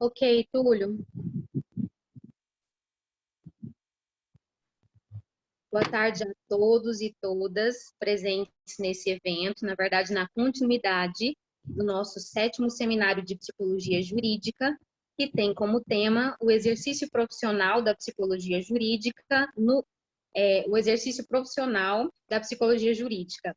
Ok, Túlio. Boa tarde a todos e todas presentes nesse evento, na verdade, na continuidade do nosso sétimo seminário de psicologia jurídica, que tem como tema o exercício profissional da psicologia jurídica o exercício profissional da psicologia jurídica.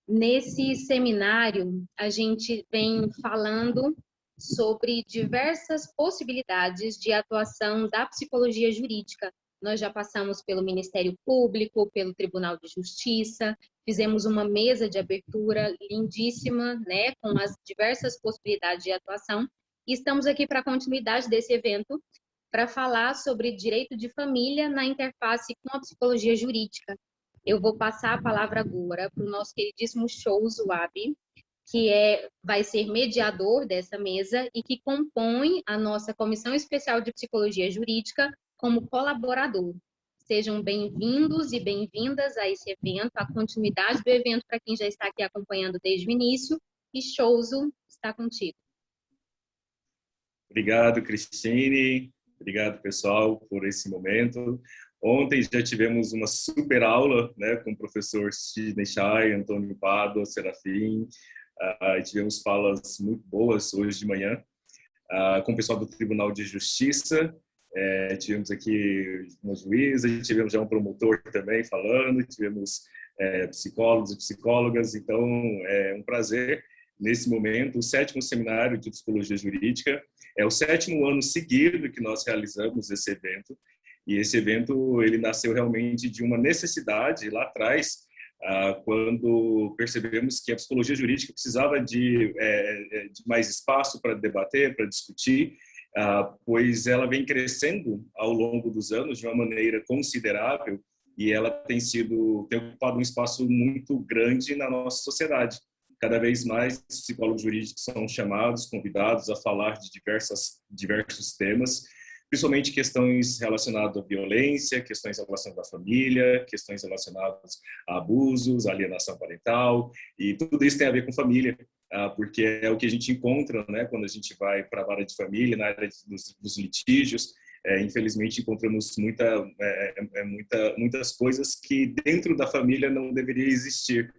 Nesse seminário, a gente vem falando sobre diversas possibilidades de atuação da psicologia jurídica. Nós já passamos pelo Ministério Público, pelo Tribunal de Justiça, fizemos uma mesa de abertura lindíssima, né, com as diversas possibilidades de atuação, e estamos aqui para a continuidade desse evento, para falar sobre direito de família na interface com a psicologia jurídica. Eu vou passar a palavra agora para o nosso queridíssimo Shows Wabi, que vai ser mediador dessa mesa e que compõe a nossa Comissão Especial de Psicologia Jurídica como colaborador. Sejam bem-vindos e bem-vindas a esse evento, a continuidade do evento para quem já está aqui acompanhando desde o início. E Shouzo, está contigo. Obrigado, Cristine. Obrigado, pessoal, por esse momento. Ontem já tivemos uma super aula, né, com o professor Sidney Chay, Antônio Pádua, Serafim. Tivemos falas muito boas hoje de manhã com o pessoal do Tribunal de Justiça. Tivemos aqui uma juíza, tivemos já um promotor também falando, tivemos psicólogos e psicólogas. Então, é um prazer. Nesse momento, o sétimo seminário de psicologia jurídica é o sétimo ano seguido que nós realizamos esse evento, e esse evento ele nasceu realmente de uma necessidade lá atrás, quando percebemos que a psicologia jurídica precisava de mais espaço para debater, para discutir, pois ela vem crescendo ao longo dos anos de uma maneira considerável, e ela tem ocupado um espaço muito grande na nossa sociedade. Cada vez mais psicólogos jurídicos são chamados, convidados a falar de diversos temas, principalmente questões relacionadas à violência, questões relacionadas à família, questões relacionadas a abusos, alienação parental, e tudo isso tem a ver com família, porque é o que a gente encontra, né, quando a gente vai para a vara de família, na área dos litígios. Infelizmente, encontramos muitas coisas que dentro da família não deveria existir.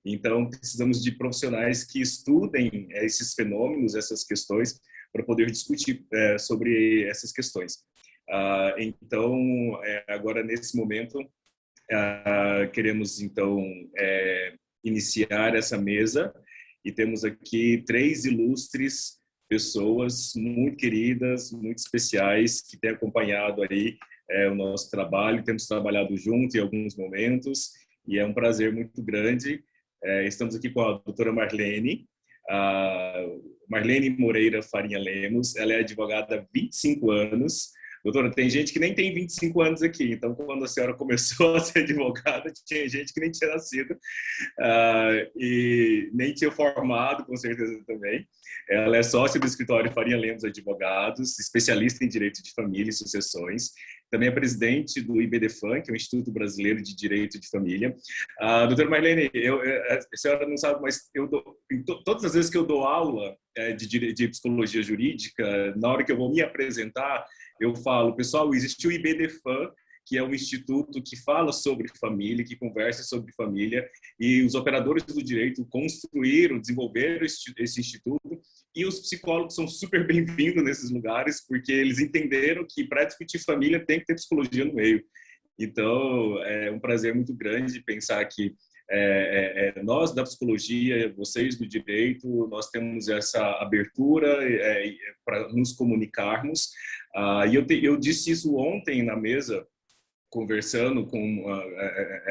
Então, precisamos de profissionais que estudem esses fenômenos, essas questões, para poder discutir sobre essas questões. Então, agora, nesse momento, queremos, então, iniciar essa mesa, e temos aqui 3 ilustres pessoas muito queridas, muito especiais, que têm acompanhado aí o nosso trabalho, temos trabalhado junto em alguns momentos, e é um prazer muito grande. Estamos aqui com a doutora Marlene Moreira Farinha Lemos. Ela é advogada há 25 anos. Doutora, tem gente que nem tem 25 anos aqui, então quando a senhora começou a ser advogada, tinha gente que nem tinha nascido e nem tinha formado, com certeza também. Ela é sócia do escritório Farinha Lemos Advogados, especialista em direito de família e sucessões. Também é presidente do IBDFAM, que é o Instituto Brasileiro de Direito de Família. Doutora Marlene, a senhora não sabe, mas todas as vezes que eu dou aula de psicologia jurídica, na hora que eu vou me apresentar, eu falo, pessoal, existe o IBDFAM, que é um instituto que fala sobre família, que conversa sobre família, e os operadores do direito desenvolveram esse instituto, e os psicólogos são super bem-vindos nesses lugares, porque eles entenderam que para discutir família tem que ter psicologia no meio. Então, é um prazer muito grande pensar que nós da psicologia, vocês do direito, nós temos essa abertura para nos comunicarmos. E eu disse isso ontem na mesa, conversando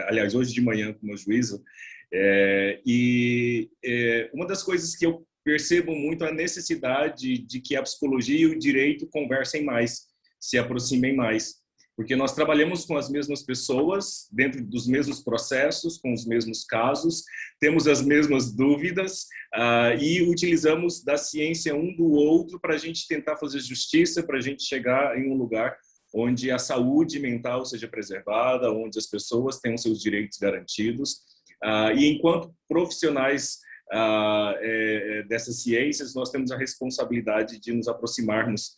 aliás, hoje de manhã com o meu juízo, uma das coisas que eu percebo muito é a necessidade de que a psicologia e o direito conversem mais, se aproximem mais, porque nós trabalhamos com as mesmas pessoas, dentro dos mesmos processos, com os mesmos casos, temos as mesmas dúvidas e utilizamos da ciência um do outro para a gente tentar fazer justiça, para a gente chegar em um lugar onde a saúde mental seja preservada, onde as pessoas tenham seus direitos garantidos. E enquanto profissionais dessas ciências, nós temos a responsabilidade de nos aproximarmos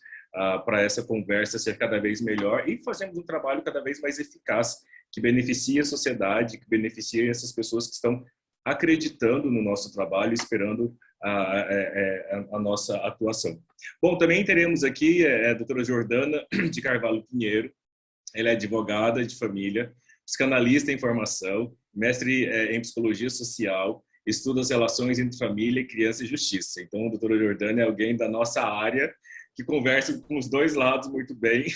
para essa conversa ser cada vez melhor e fazemos um trabalho cada vez mais eficaz, que beneficie a sociedade, que beneficie essas pessoas que estão acreditando no nosso trabalho, esperando a nossa atuação. Bom, também teremos aqui a doutora Jordana de Carvalho Pinheiro. Ela é advogada de família, psicanalista em formação, mestre em psicologia social, estuda as relações entre família, criança e justiça. Então, a doutora Jordana é alguém da nossa área que conversa com os dois lados muito bem.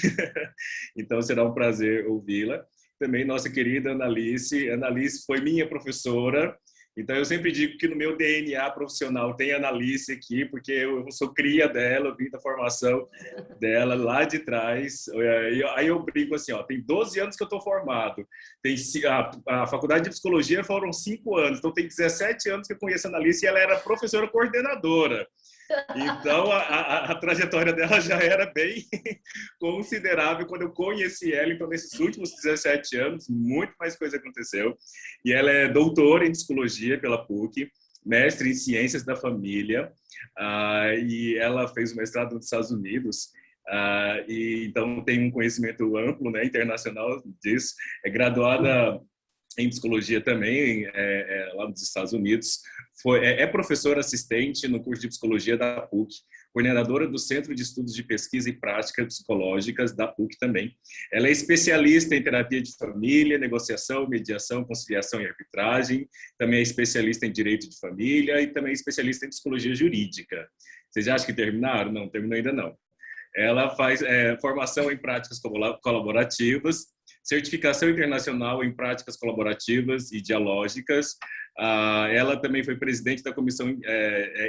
Então, será um prazer ouvi-la. Também nossa querida Analice. Analice foi minha professora. Então, eu sempre digo que no meu DNA profissional tem Analice aqui, porque eu sou cria dela, eu vim da formação dela lá de trás. Aí eu brinco assim, ó, tem 12 anos que eu estou formado. A faculdade de psicologia foram 5 anos, então tem 17 anos que eu conheço a Analice e ela era professora coordenadora. Então, a trajetória dela já era bem considerável quando eu conheci ela. Então, nesses últimos 17 anos, muito mais coisa aconteceu. E ela é doutora em psicologia pela PUC, mestre em ciências da família, e ela fez o mestrado nos Estados Unidos. E então tem um conhecimento amplo, né, internacional disso. É graduada em psicologia também, lá nos Estados Unidos. É professora assistente no curso de psicologia da PUC, coordenadora do Centro de Estudos de Pesquisa e Práticas Psicológicas da PUC também. Ela é especialista em terapia de família, negociação, mediação, conciliação e arbitragem. Também é especialista em direito de família e também é especialista em psicologia jurídica. Vocês acham que terminaram? Não, terminou ainda não. Ela faz formação em práticas colaborativas, certificação internacional em práticas colaborativas e dialógicas. Ela também foi presidente da comissão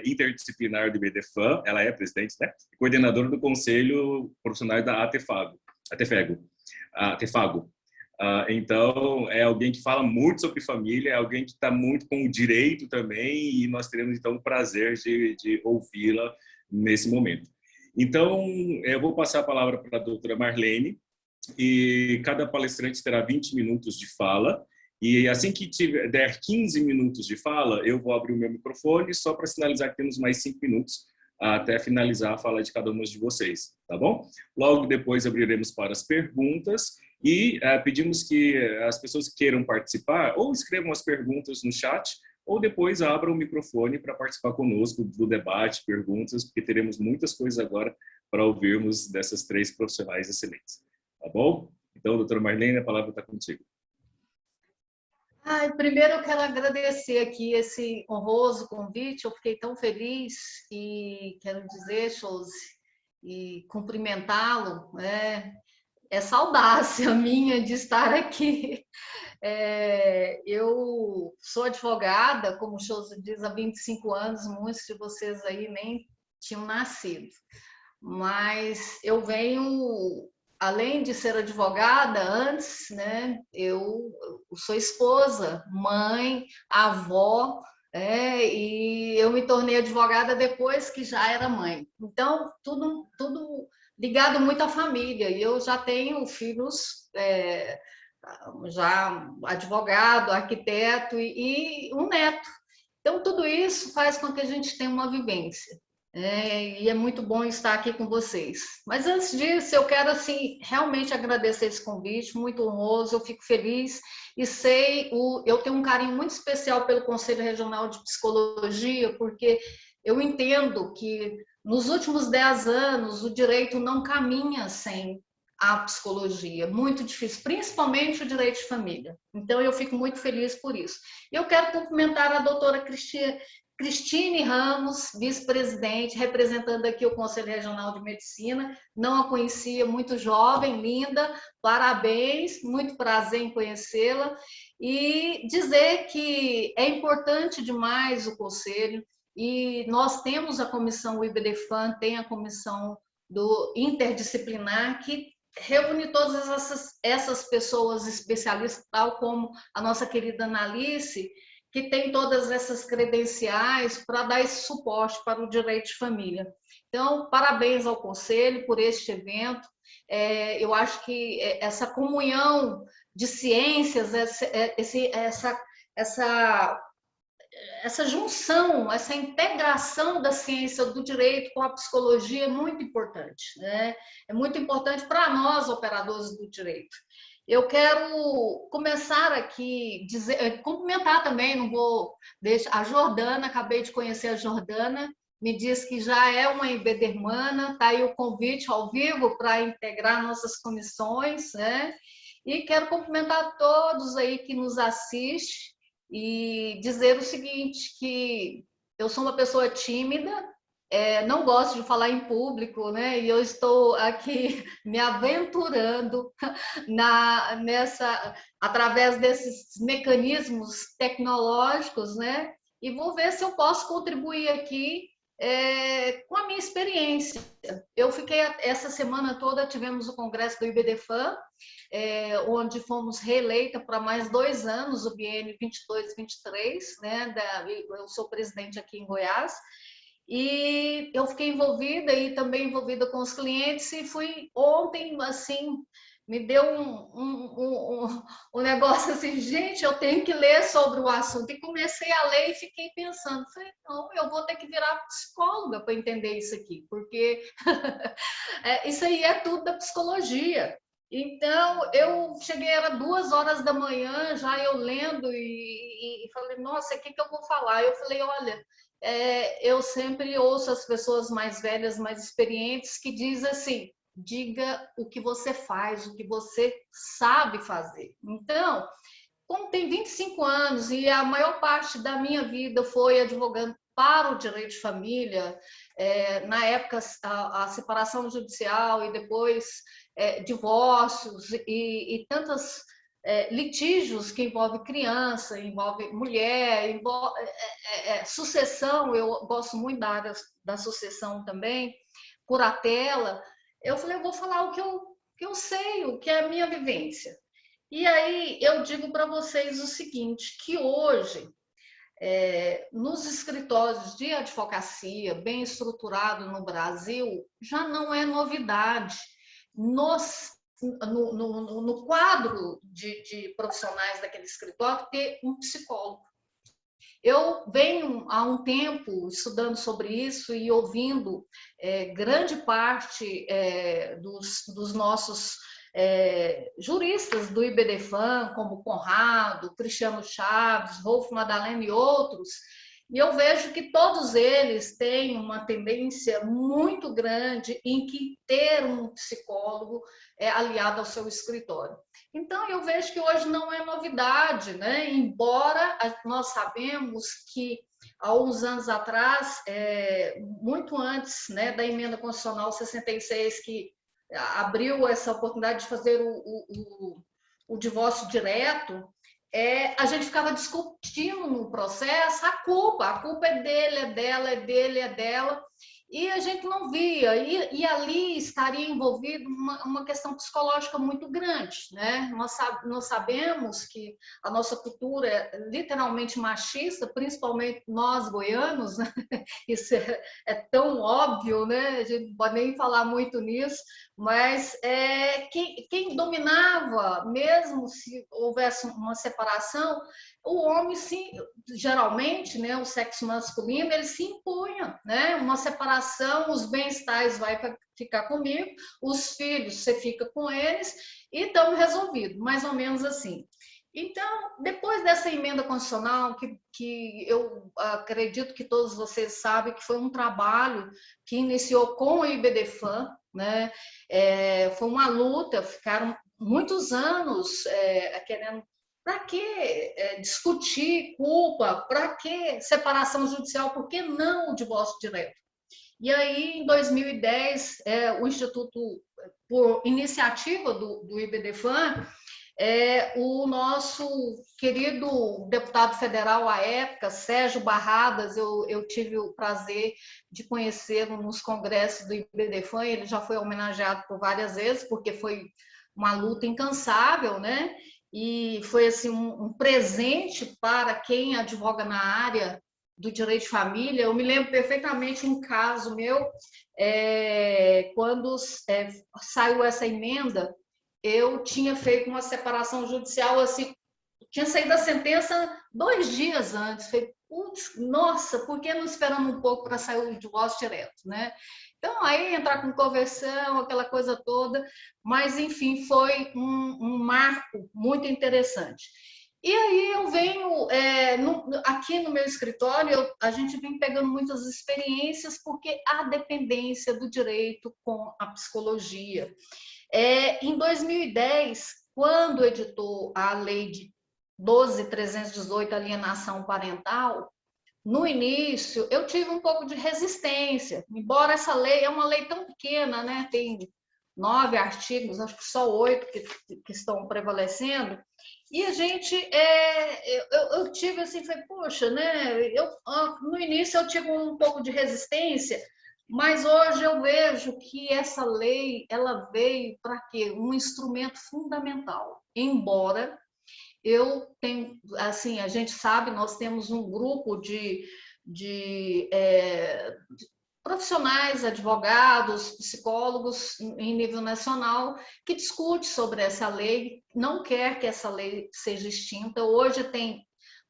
interdisciplinar do IBDFAN, ela é presidente, né? Coordenadora do conselho profissional da ATEFAGO. Então, é alguém que fala muito sobre família, é alguém que está muito com o direito também, e nós teremos, então, o prazer de ouvi-la nesse momento. Então, eu vou passar a palavra para a doutora Marlene, e cada palestrante terá 20 minutos de fala, e assim que der 15 minutos de fala, eu vou abrir o meu microfone só para sinalizar que temos mais 5 minutos até finalizar a fala de cada um de vocês, tá bom? Logo depois abriremos para as perguntas e pedimos que as pessoas que queiram participar ou escrevam as perguntas no chat ou depois abram o microfone para participar conosco do debate, perguntas, porque teremos muitas coisas agora para ouvirmos dessas 3 profissionais excelentes. Tá bom? Então, doutora Marlene, a palavra está contigo. Primeiro eu quero agradecer aqui esse honroso convite, eu fiquei tão feliz e quero dizer, Chose, e cumprimentá-lo, né? Essa audácia minha de estar aqui. Eu sou advogada, como o Chose diz, há 25 anos, muitos de vocês aí nem tinham nascido, mas eu venho... Além de ser advogada, antes, né, eu sou esposa, mãe, avó, e eu me tornei advogada depois que já era mãe. Então, tudo ligado muito à família. E eu já tenho filhos, já advogado, arquiteto e um neto. Então, tudo isso faz com que a gente tenha uma vivência. E é muito bom estar aqui com vocês. Mas antes disso, eu quero assim realmente agradecer esse convite, muito honroso, eu fico feliz e eu tenho um carinho muito especial pelo Conselho Regional de Psicologia, porque eu entendo que nos últimos 10 anos o direito não caminha sem a psicologia, muito difícil, principalmente o direito de família. Então, eu fico muito feliz por isso. Eu quero cumprimentar a doutora Cristine Ramos, vice-presidente, representando aqui o Conselho Regional de Medicina. Não a conhecia, muito jovem, linda, parabéns, muito prazer em conhecê-la. E dizer que é importante demais o Conselho, e nós temos a comissão, o IBDFAN tem a comissão do interdisciplinar, que reúne todas essas pessoas especialistas, tal como a nossa querida Analice, que tem todas essas credenciais para dar esse suporte para o direito de família. Então, parabéns ao Conselho por este evento. Eu acho que essa comunhão de ciências, essa junção, essa integração da ciência do direito com a psicologia é muito importante, né? É muito importante para nós, operadores do direito. Eu quero começar aqui, cumprimentar também, não vou deixar, a Jordana, acabei de conhecer a Jordana, me diz que já é uma IBDermana, está aí o convite ao vivo para integrar nossas comissões, né? E quero cumprimentar todos aí que nos assistem e dizer o seguinte, que eu sou uma pessoa tímida, não gosto de falar em público, né? E eu estou aqui me aventurando através desses mecanismos tecnológicos, né? E vou ver se eu posso contribuir aqui com a minha experiência. Eu fiquei, essa semana toda, tivemos o congresso do IBDFAN, onde fomos reeleita para mais 2 anos, o biênio 22-23, né? Eu sou presidente aqui em Goiás, e eu fiquei envolvida e também envolvida com os clientes, e fui ontem, assim, me deu um negócio assim, gente, eu tenho que ler sobre o assunto, e comecei a ler e fiquei pensando, falei, não, eu vou ter que virar psicóloga para entender isso aqui, porque isso aí é tudo da psicologia. Então, eu cheguei, era 2 horas da manhã, já eu lendo, e falei, nossa, o que eu vou falar? Eu falei, olha, eu sempre ouço as pessoas mais velhas, mais experientes, que dizem assim, diga o que você faz, o que você sabe fazer. Então, como tem 25 anos e a maior parte da minha vida foi advogando para o direito de família, na época a separação judicial e depois divórcios e tantos litígios que envolvem criança, envolve mulher, envolve sucessão, eu gosto muito da área da sucessão também, curatela. Eu falei, eu vou falar o que eu sei, o que é a minha vivência. E aí eu digo para vocês o seguinte, que hoje, nos escritórios de advocacia, bem estruturado no Brasil, já não é novidade. No quadro de profissionais daquele escritório, ter um psicólogo. Eu venho há um tempo estudando sobre isso e ouvindo grande parte dos nossos juristas do IBDFAN, como Conrado, Cristiano Chaves, Rolf Madalena e outros, e eu vejo que todos eles têm uma tendência muito grande em que ter um psicólogo aliado ao seu escritório. Então, eu vejo que hoje não é novidade, né? Embora nós sabemos que há uns anos atrás, muito antes, né, da emenda constitucional 66, que abriu essa oportunidade de fazer o divórcio direto, a gente ficava discutindo no processo a culpa é dele, é dela, é dele, é dela, e a gente não via, e ali estaria envolvido uma questão psicológica muito grande, né? Nós sabemos que a nossa cultura é literalmente machista, principalmente nós goianos, né? Isso é tão óbvio, né? A gente não pode nem falar muito nisso, mas quem dominava, mesmo se houvesse uma separação, o homem, sim, geralmente, né, o sexo masculino, ele se impunha, né? Uma separação, os bens-tais vai ficar comigo, os filhos, você fica com eles, e estamos resolvidos, mais ou menos assim. Então, depois dessa emenda constitucional, que eu acredito que todos vocês sabem que foi um trabalho que iniciou com o IBDFAN, né? Foi uma luta, ficaram muitos anos querendo. Para que discutir culpa? Para que separação judicial? Por que não o divórcio direto? E aí, em 2010, o Instituto, por iniciativa do IBDFAN, o nosso querido deputado federal à época, Sérgio Barradas, eu tive o prazer de conhecê-lo nos congressos do IBDFAN, ele já foi homenageado por várias vezes, porque foi uma luta incansável, né? E foi assim um presente para quem advoga na área do direito de família. Eu me lembro perfeitamente um caso meu, quando saiu essa emenda, eu tinha feito uma separação judicial, assim, tinha saído a sentença 2 dias antes, Putz, nossa, por que não esperamos um pouco para sair o divórcio direto, né? Então, aí entrar com conversão, aquela coisa toda, mas, enfim, foi um marco muito interessante. E aí eu venho, aqui no meu escritório, a gente vem pegando muitas experiências, porque há dependência do direito com a psicologia. Em 2010, quando editou a lei de 12.318, alienação parental, no início eu tive um pouco de resistência, embora essa lei é uma lei tão pequena, né? Tem 9 artigos, acho que só 8 que estão prevalecendo, e a gente, eu tive assim, falei, poxa, né? No início eu tive um pouco de resistência, mas hoje eu vejo que essa lei, ela veio para quê? Um instrumento fundamental, embora eu tenho, assim, a gente sabe, nós temos um grupo de profissionais, advogados, psicólogos em nível nacional que discute sobre essa lei, não quer que essa lei seja extinta. Hoje tem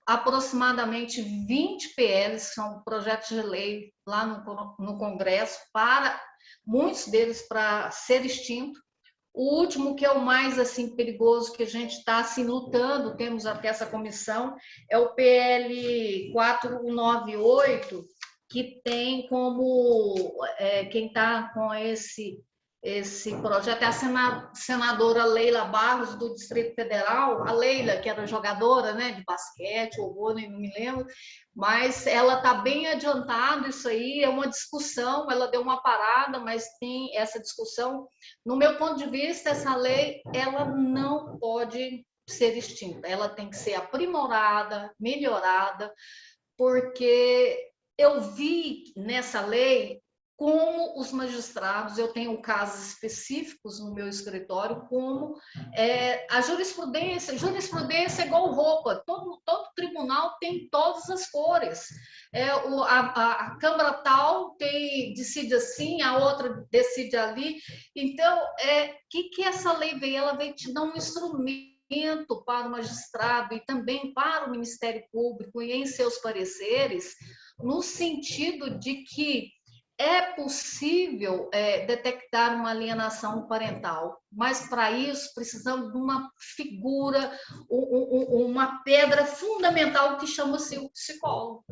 aproximadamente 20 PLs, que são projetos de lei lá no Congresso, para muitos deles para ser extinto. O último, que é o mais assim perigoso, que a gente está assim lutando, temos até essa comissão, é o PL 498, que tem como quem está com esse projeto é a senadora Leila Barros, do Distrito Federal. A Leila, que era jogadora, né, de basquete ou vôlei, não me lembro, mas ela está bem adiantada. Isso aí é uma discussão, ela deu uma parada, mas tem essa discussão. No meu ponto de vista, essa lei, ela não pode ser extinta, ela tem que ser aprimorada, melhorada, porque eu vi nessa lei como os magistrados, eu tenho casos específicos no meu escritório, como a jurisprudência é igual roupa, todo tribunal tem todas as cores. A Câmara tal decide assim, a outra decide ali. Então, que essa lei veio? Ela veio te dar um instrumento para o magistrado e também para o Ministério Público e em seus pareceres, no sentido de que é possível detectar uma alienação parental, mas para isso precisamos de uma figura, uma pedra fundamental que chama-se o psicólogo.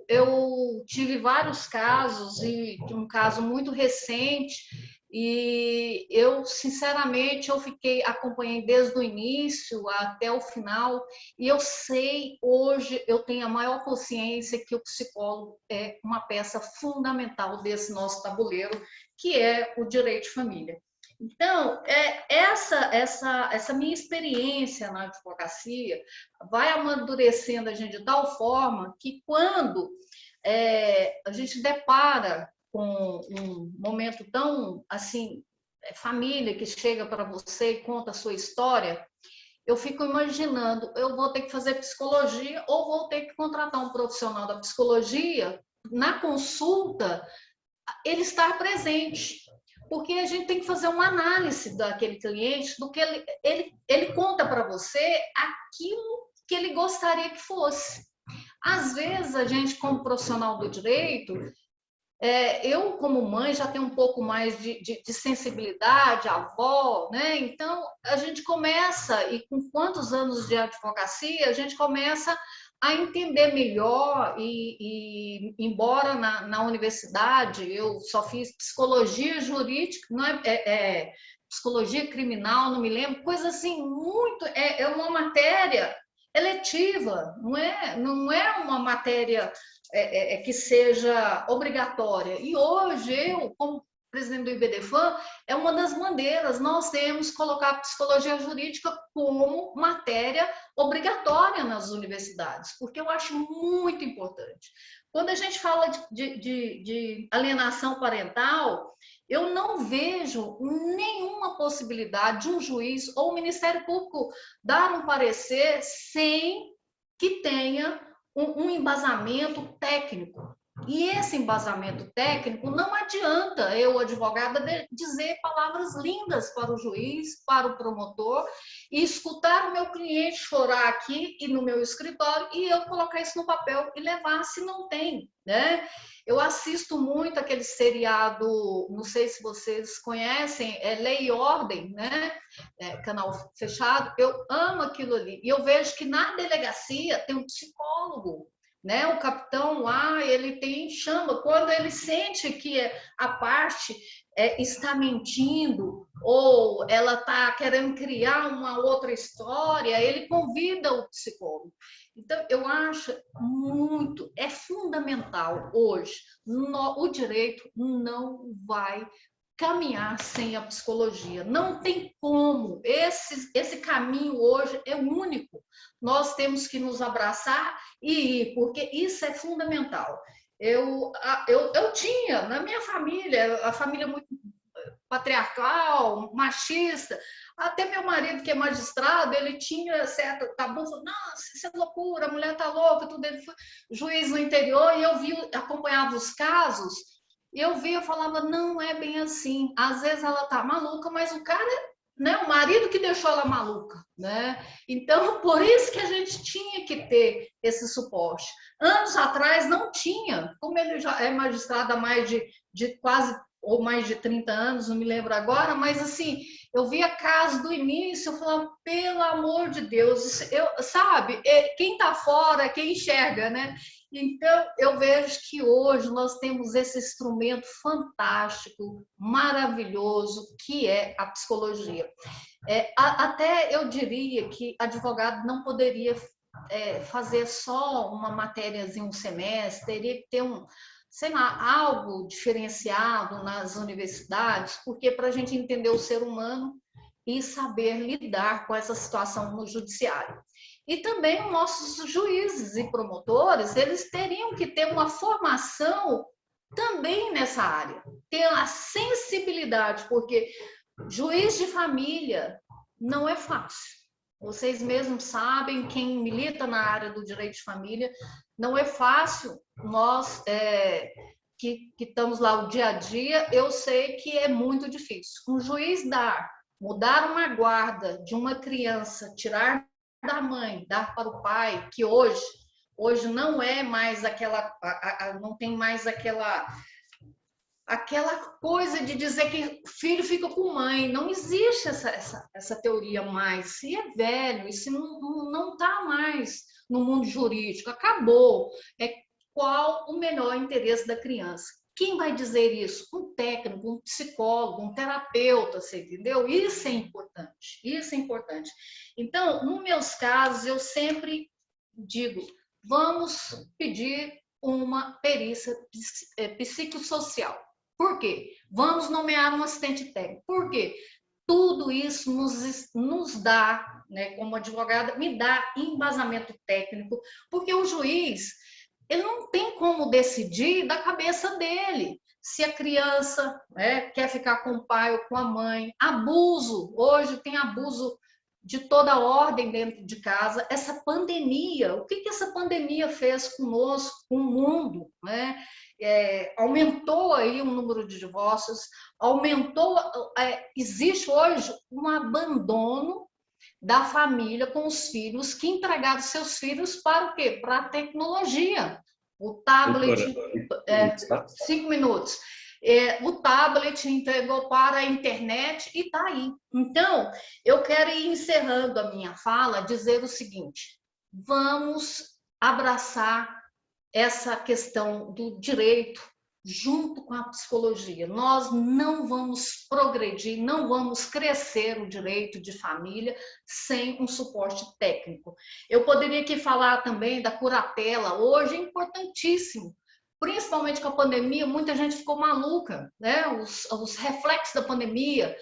Eu tive vários casos, e um caso muito recente, e eu, sinceramente, acompanhei desde o início até o final, e eu sei, hoje, eu tenho a maior consciência que o psicólogo é uma peça fundamental desse nosso tabuleiro, que é o direito de família. Então, essa minha experiência na advocacia vai amadurecendo a gente de tal forma que, quando a gente depara com um momento tão assim, família que chega para você e conta a sua história, eu fico imaginando, eu vou ter que fazer psicologia ou vou ter que contratar um profissional da psicologia na consulta, ele estar presente, porque a gente tem que fazer uma análise daquele cliente, do que ele conta para você aquilo que ele gostaria que fosse. Às vezes, a gente, como profissional do direito, eu, como mãe, já tenho um pouco mais de sensibilidade, avó, né? Então, a gente começa, e com quantos anos de advocacia, a gente começa a entender melhor, e embora na universidade eu só fiz psicologia jurídica, não psicologia criminal, não me lembro, coisa assim, muito, é uma matéria eletiva, não é uma matéria que seja obrigatória. E hoje, eu, como presidente do IBDFAM, é uma das bandeiras, nós temos que colocar a psicologia jurídica como matéria obrigatória nas universidades, porque eu acho muito importante. Quando a gente fala de alienação parental, eu não vejo nenhuma possibilidade de um juiz ou o Ministério Público dar um parecer sem que tenha um embasamento técnico. E esse embasamento técnico não adianta eu, advogada, dizer palavras lindas para o juiz, para o promotor, e escutar o meu cliente chorar aqui e no meu escritório e eu colocar isso no papel e levar se não tem, né? Eu assisto muito aquele seriado, não sei se vocês conhecem, Lei e Ordem, né? Canal fechado. Eu amo aquilo ali. E eu vejo que na delegacia tem um psicólogo, né? O capitão lá, ele chama, quando ele sente que a parte está mentindo ou ela está querendo criar uma outra história, ele convida o psicólogo. Então, eu acho é fundamental hoje, o direito não vai caminhar sem a psicologia. Não tem como. Esse caminho hoje é único. Nós temos que nos abraçar e ir, porque isso é fundamental. Eu tinha, na minha família, a família muito patriarcal, machista, até meu marido, que é magistrado, ele tinha certo tabu, falou, nossa, isso é loucura, a mulher tá louca, tudo. Ele foi juiz no interior, e eu acompanhava os casos, e eu falava, não é bem assim. Às vezes ela tá maluca, mas o cara, né, o marido que deixou ela maluca, né? Então, por isso que a gente tinha que ter esse suporte. Anos atrás não tinha, como ele já é magistrado há mais de quase ou mais de 30 anos, não me lembro agora, mas assim, eu via casos do início, eu falava, pelo amor de Deus, sabe, quem está fora, quem enxerga, né? Então, eu vejo que hoje nós temos esse instrumento fantástico, maravilhoso, que é a psicologia. Até eu diria que advogado não poderia fazer só uma matériazinha um semestre, teria que ter sei lá, algo diferenciado nas universidades, porque para a gente entender o ser humano e saber lidar com essa situação no judiciário. E também os nossos juízes e promotores, eles teriam que ter uma formação também nessa área, ter a sensibilidade, porque juiz de família não é fácil. Vocês mesmos sabem, quem milita na área do direito de família, não é fácil. Nós que estamos lá o dia a dia, eu sei que é muito difícil. Um juiz mudar uma guarda de uma criança, tirar da mãe, dar para o pai, que hoje não é mais não tem mais aquela coisa de dizer que filho fica com mãe. Não existe essa teoria mais. Se é velho, isso não está mais no mundo jurídico, acabou. Qual o melhor interesse da criança? Quem vai dizer isso? Um técnico, um psicólogo, um terapeuta, você entendeu? Isso é importante, isso é importante. Então, nos meus casos, eu sempre digo, vamos pedir uma perícia psicossocial. Por quê? Vamos nomear um assistente técnico. Por quê? Tudo isso nos dá, né, como advogada, me dá embasamento técnico, porque o juiz, ele não tem como decidir da cabeça dele se a criança, né, quer ficar com o pai ou com a mãe. Abuso, hoje tem abuso de toda ordem dentro de casa. Essa pandemia, o que essa pandemia fez conosco, com o mundo, né? Aumentou aí o número de divórcios, existe hoje um abandono da família com os filhos, que entregaram seus filhos para o quê? Para a tecnologia. O tablet, 5 minutos. O tablet entregou para a internet e está aí. Então, eu quero ir encerrando a minha fala, dizer o seguinte, vamos abraçar essa questão do direito junto com a psicologia. Nós não vamos progredir, não vamos crescer o direito de família sem um suporte técnico. Eu poderia aqui falar também da curatela, hoje é importantíssimo, principalmente com a pandemia, muita gente ficou maluca, né? Os reflexos da pandemia,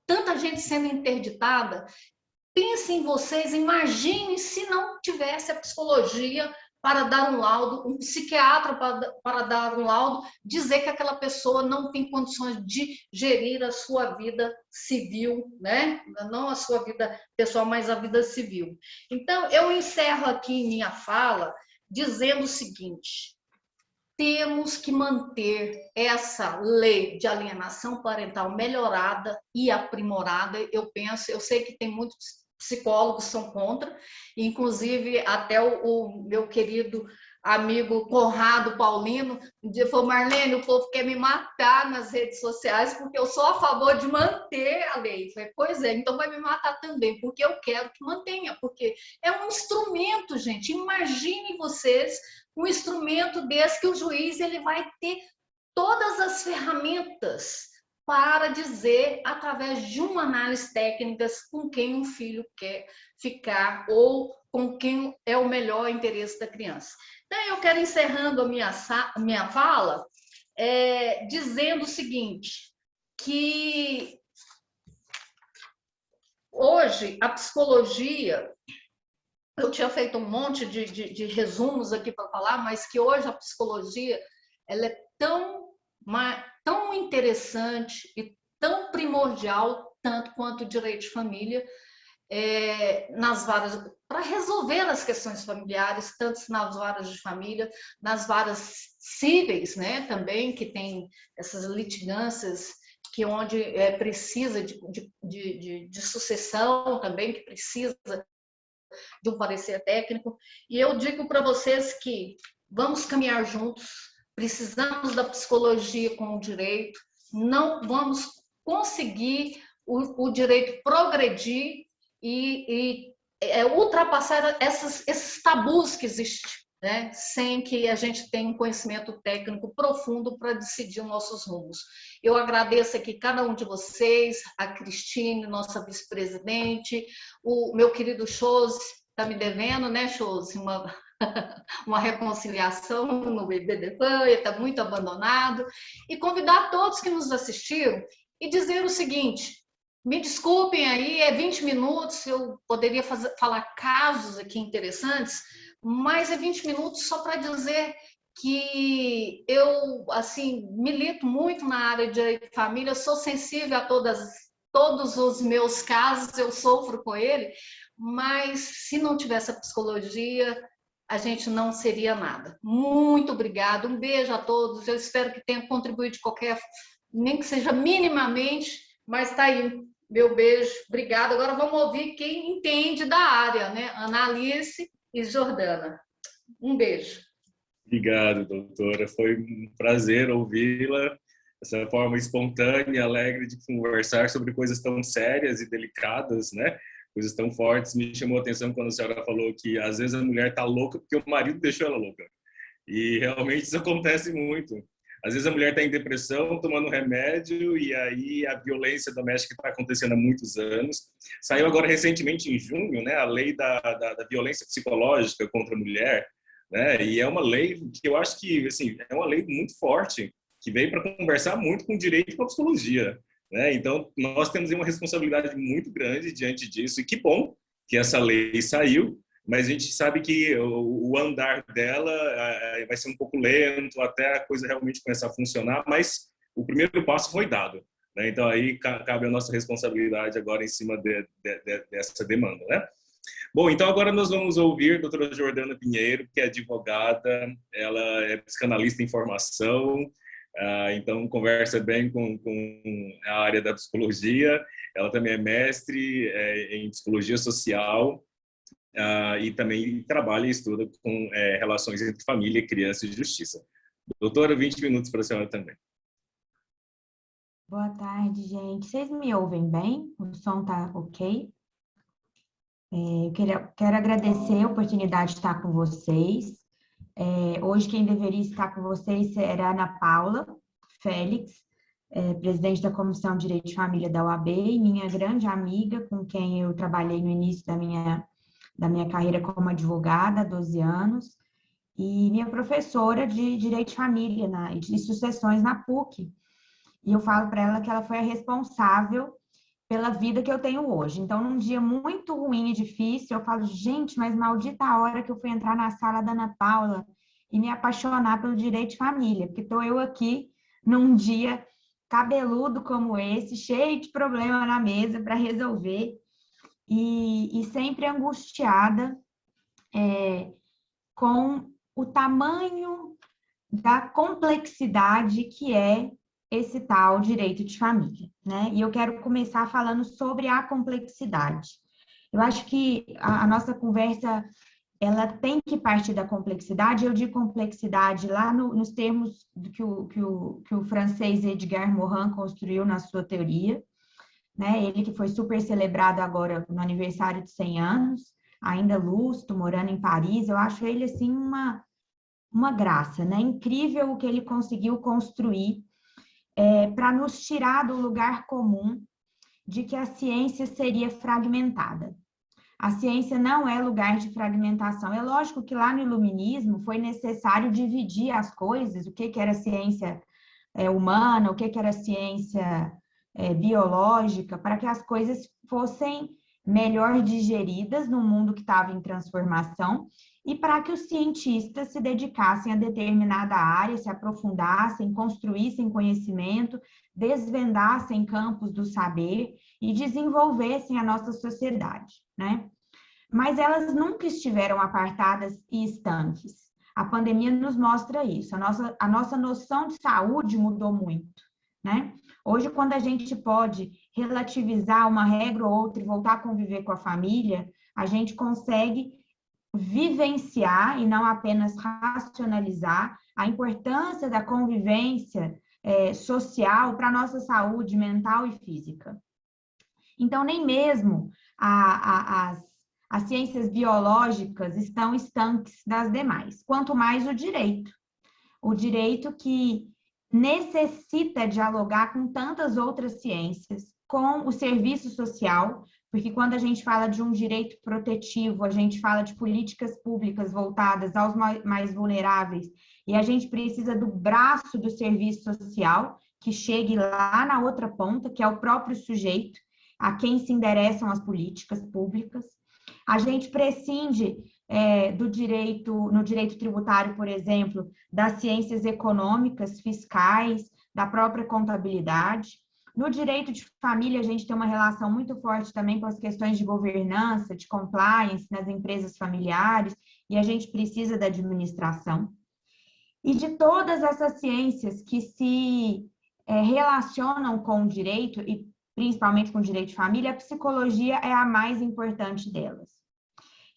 tanta gente sendo interditada. Pensem em vocês, imaginem se não tivesse a psicologia para dar um laudo, um psiquiatra para dar um laudo, dizer que aquela pessoa não tem condições de gerir a sua vida civil, né? Não a sua vida pessoal, mas a vida civil. Então, eu encerro aqui minha fala dizendo o seguinte, temos que manter essa lei de alienação parental melhorada e aprimorada. Eu sei que tem muitos psicólogos que são contra, inclusive até o meu querido amigo Conrado Paulino, um dia falou: Marlene, o povo quer me matar nas redes sociais porque eu sou a favor de manter a lei. Eu falei: pois é, então vai me matar também, porque eu quero que mantenha, porque é um instrumento, gente. Imaginem vocês um instrumento desse que o juiz ele vai ter todas as ferramentas para dizer, através de uma análise técnica, com quem um filho quer ficar ou com quem é o melhor interesse da criança. Então, eu quero encerrando a minha fala dizendo o seguinte, que hoje a psicologia, eu tinha feito um monte de resumos aqui para falar, mas que hoje a psicologia ela é tão interessante e tão primordial, tanto quanto o direito de família, para resolver as questões familiares, tanto nas varas de família, nas varas cíveis, né, também, que tem essas litigâncias que onde precisa de sucessão também, que precisa de um parecer técnico. E eu digo para vocês que vamos caminhar juntos, precisamos da psicologia com o direito, não vamos conseguir o direito progredir e ultrapassar esses tabus que existem, né? Sem que a gente tenha um conhecimento técnico profundo para decidir os nossos rumos. Eu agradeço aqui cada um de vocês, a Cristine, nossa vice-presidente, o meu querido Chose, está me devendo, né, Chose, uma reconciliação no BBDFAN, ele está muito abandonado, e convidar todos que nos assistiram e dizer o seguinte: me desculpem aí, 20 minutos, eu poderia falar casos aqui interessantes, mas 20 minutos só para dizer que eu, assim, milito muito na área de direito de família, sou sensível a todos os meus casos, eu sofro com ele, mas se não tivesse a psicologia, a gente não seria nada. Muito obrigada, um beijo a todos, eu espero que tenha contribuído de nem que seja minimamente, mas está aí, meu beijo, obrigada. Agora vamos ouvir quem entende da área, né? Ana Alice e Jordana. Um beijo. Obrigado, doutora. Foi um prazer ouvi-la, essa forma espontânea, alegre de conversar sobre coisas tão sérias e delicadas, né? Coisas tão fortes. Me chamou a atenção quando a senhora falou que às vezes a mulher está louca porque o marido deixou ela louca. E realmente isso acontece muito. Às vezes a mulher está em depressão, tomando remédio, e aí a violência doméstica está acontecendo há muitos anos. Saiu agora recentemente, em junho, né, a lei da violência psicológica contra a mulher, né? E é uma lei que eu acho que, assim, é uma lei muito forte, que veio para conversar muito com o direito e com a psicologia, né? Então, nós temos uma responsabilidade muito grande diante disso, e que bom que essa lei saiu, mas a gente sabe que o andar dela vai ser um pouco lento até a coisa realmente começar a funcionar, mas o primeiro passo foi dado, né? Então aí cabe a nossa responsabilidade agora em cima dessa demanda, né? Bom, então agora nós vamos ouvir a doutora Jordana Pinheiro, que é advogada, ela é psicanalista em formação, então conversa bem com a área da psicologia, ela também é mestre em psicologia social, e também trabalha e estuda com relações entre família, criança e justiça. Doutora, 20 minutos para a senhora também. Boa tarde, gente. Vocês me ouvem bem? O som tá ok? Eu quero agradecer a oportunidade de estar com vocês. Hoje quem deveria estar com vocês era a Ana Paula Félix, presidente da Comissão de Direito de Família da OAB, e minha grande amiga, com quem eu trabalhei no início da minha carreira como advogada há 12 anos, e minha professora de Direito de Família e de Sucessões na PUC. E eu falo para ela que ela foi a responsável pela vida que eu tenho hoje. Então, num dia muito ruim e difícil, eu falo: gente, mas maldita a hora que eu fui entrar na sala da Ana Paula e me apaixonar pelo direito de família, porque estou eu aqui num dia cabeludo como esse, cheio de problema na mesa para resolver, e sempre angustiada com o tamanho da complexidade que é esse tal direito de família, né? E eu quero começar falando sobre a complexidade. Eu acho que a nossa conversa, ela tem que partir da complexidade. Eu digo complexidade lá nos termos que o francês Edgar Morin construiu na sua teoria, né? Ele que foi super celebrado agora no aniversário de 100 anos, ainda lúcido, morando em Paris. Eu acho ele, assim, uma graça, né? Incrível o que ele conseguiu construir para nos tirar do lugar comum de que a ciência seria fragmentada. A ciência não é lugar de fragmentação. É lógico que lá no Iluminismo foi necessário dividir as coisas, o que era ciência humana, o que era ciência biológica, para que as coisas fossem melhor digeridas no mundo que estava em transformação e para que os cientistas se dedicassem a determinada área, se aprofundassem, construíssem conhecimento, desvendassem campos do saber e desenvolvessem a nossa sociedade, né? Mas elas nunca estiveram apartadas e estanques. A pandemia nos mostra isso. A nossa noção de saúde mudou muito, né? Hoje, quando a gente pode relativizar uma regra ou outra e voltar a conviver com a família, a gente consegue vivenciar e não apenas racionalizar a importância da convivência social para a nossa saúde mental e física. Então, nem mesmo as ciências biológicas estão estanques das demais, quanto mais o direito que necessita dialogar com tantas outras ciências, com o serviço social, porque quando a gente fala de um direito protetivo, a gente fala de políticas públicas voltadas aos mais vulneráveis, e a gente precisa do braço do serviço social, que chegue lá na outra ponta, que é o próprio sujeito, a quem se endereçam as políticas públicas. A gente prescinde no direito tributário, por exemplo, das ciências econômicas, fiscais, da própria contabilidade. No direito de família, a gente tem uma relação muito forte também com as questões de governança, de compliance nas empresas familiares, e a gente precisa da administração. E de todas essas ciências que se relacionam com o direito, e principalmente com o direito de família, a psicologia é a mais importante delas.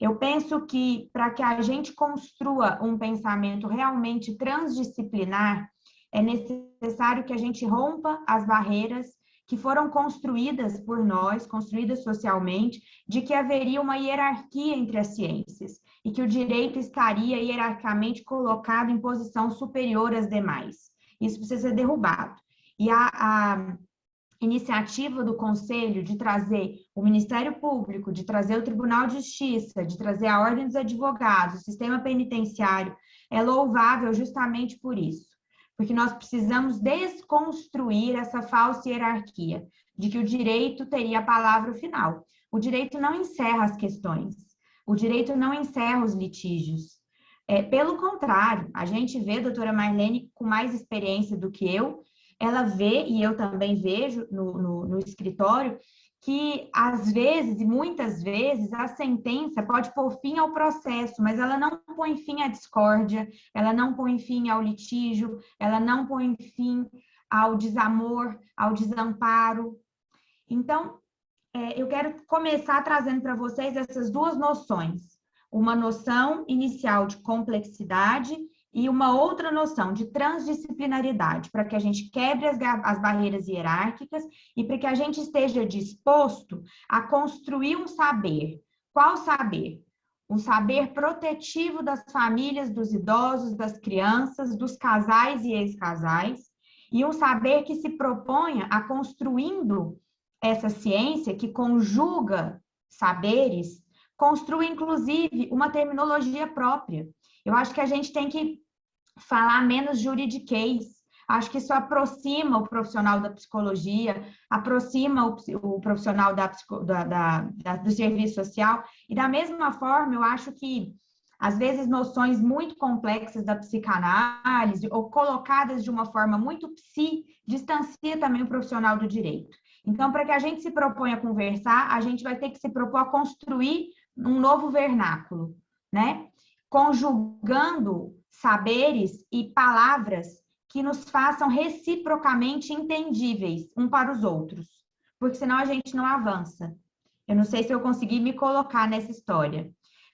Eu penso que, para que a gente construa um pensamento realmente transdisciplinar, é necessário que a gente rompa as barreiras que foram construídas por nós, construídas socialmente, de que haveria uma hierarquia entre as ciências e que o direito estaria hierarquicamente colocado em posição superior às demais. Isso precisa ser derrubado. E a iniciativa do Conselho de trazer o Ministério Público, de trazer o Tribunal de Justiça, de trazer a Ordem dos Advogados, o sistema penitenciário, é louvável justamente por isso. Porque nós precisamos desconstruir essa falsa hierarquia, de que o direito teria a palavra final. O direito não encerra as questões, o direito não encerra os litígios. Pelo contrário, a gente vê a doutora Marlene com mais experiência do que eu, ela vê, e eu também vejo no escritório, que às vezes, e muitas vezes, a sentença pode pôr fim ao processo, mas ela não põe fim à discórdia, ela não põe fim ao litígio, ela não põe fim ao desamor, ao desamparo. Então, eu quero começar trazendo para vocês essas duas noções. Uma noção inicial de complexidade e uma outra noção de transdisciplinaridade, para que a gente quebre as barreiras hierárquicas e para que a gente esteja disposto a construir um saber. Qual saber? Um saber protetivo das famílias, dos idosos, das crianças, dos casais e ex-casais, e um saber que se proponha a construindo essa ciência que conjuga saberes, construa inclusive uma terminologia própria. Eu acho que a gente tem que falar menos juridiquês. Acho que isso aproxima o profissional da psicologia, aproxima o profissional do serviço social. E da mesma forma, eu acho que, às vezes, noções muito complexas da psicanálise ou colocadas de uma forma muito distancia também o profissional do direito. Então, para que a gente se proponha a conversar, a gente vai ter que se propor a construir um novo vernáculo, né? Conjugando saberes e palavras que nos façam reciprocamente entendíveis um para os outros, porque senão a gente não avança. Eu não sei se eu consegui me colocar nessa história.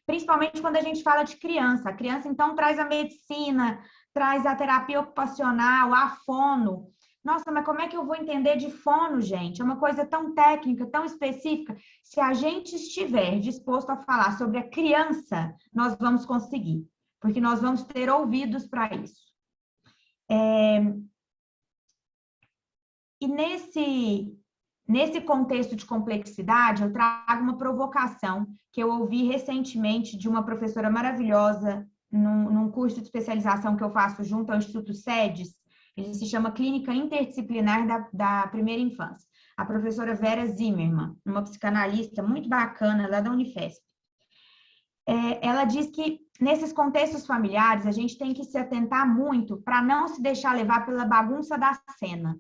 Principalmente quando a gente fala de criança. A criança, então, traz a medicina, traz a terapia ocupacional, a fono. Nossa, mas como é que eu vou entender de fono, gente? É uma coisa tão técnica, tão específica. Se a gente estiver disposto a falar sobre a criança, nós vamos conseguir, porque nós vamos ter ouvidos para isso. E nesse contexto de complexidade, eu trago uma provocação que eu ouvi recentemente de uma professora maravilhosa num curso de especialização que eu faço junto ao Instituto SEDES. Ele se chama Clínica Interdisciplinar da Primeira Infância. A professora Vera Zimmermann, uma psicanalista muito bacana lá da Unifesp. Ela diz que nesses contextos familiares a gente tem que se atentar muito para não se deixar levar pela bagunça da cena.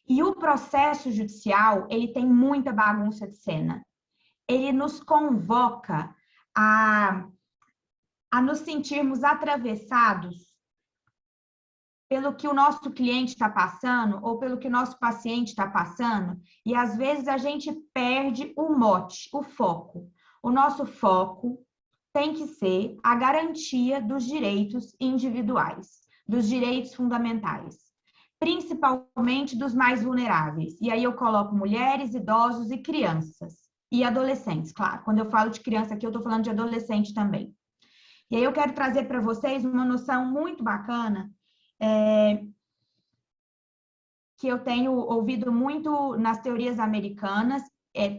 E o processo judicial, ele tem muita bagunça de cena. Ele nos convoca a nos sentirmos atravessados pelo que o nosso cliente está passando ou pelo que o nosso paciente está passando, e às vezes a gente perde o mote, o foco. O nosso foco tem que ser a garantia dos direitos individuais, dos direitos fundamentais, principalmente dos mais vulneráveis. E aí eu coloco mulheres, idosos e crianças. E adolescentes, claro. Quando eu falo de criança aqui, eu estou falando de adolescente também. E aí eu quero trazer para vocês uma noção muito bacana, que eu tenho ouvido muito nas teorias americanas.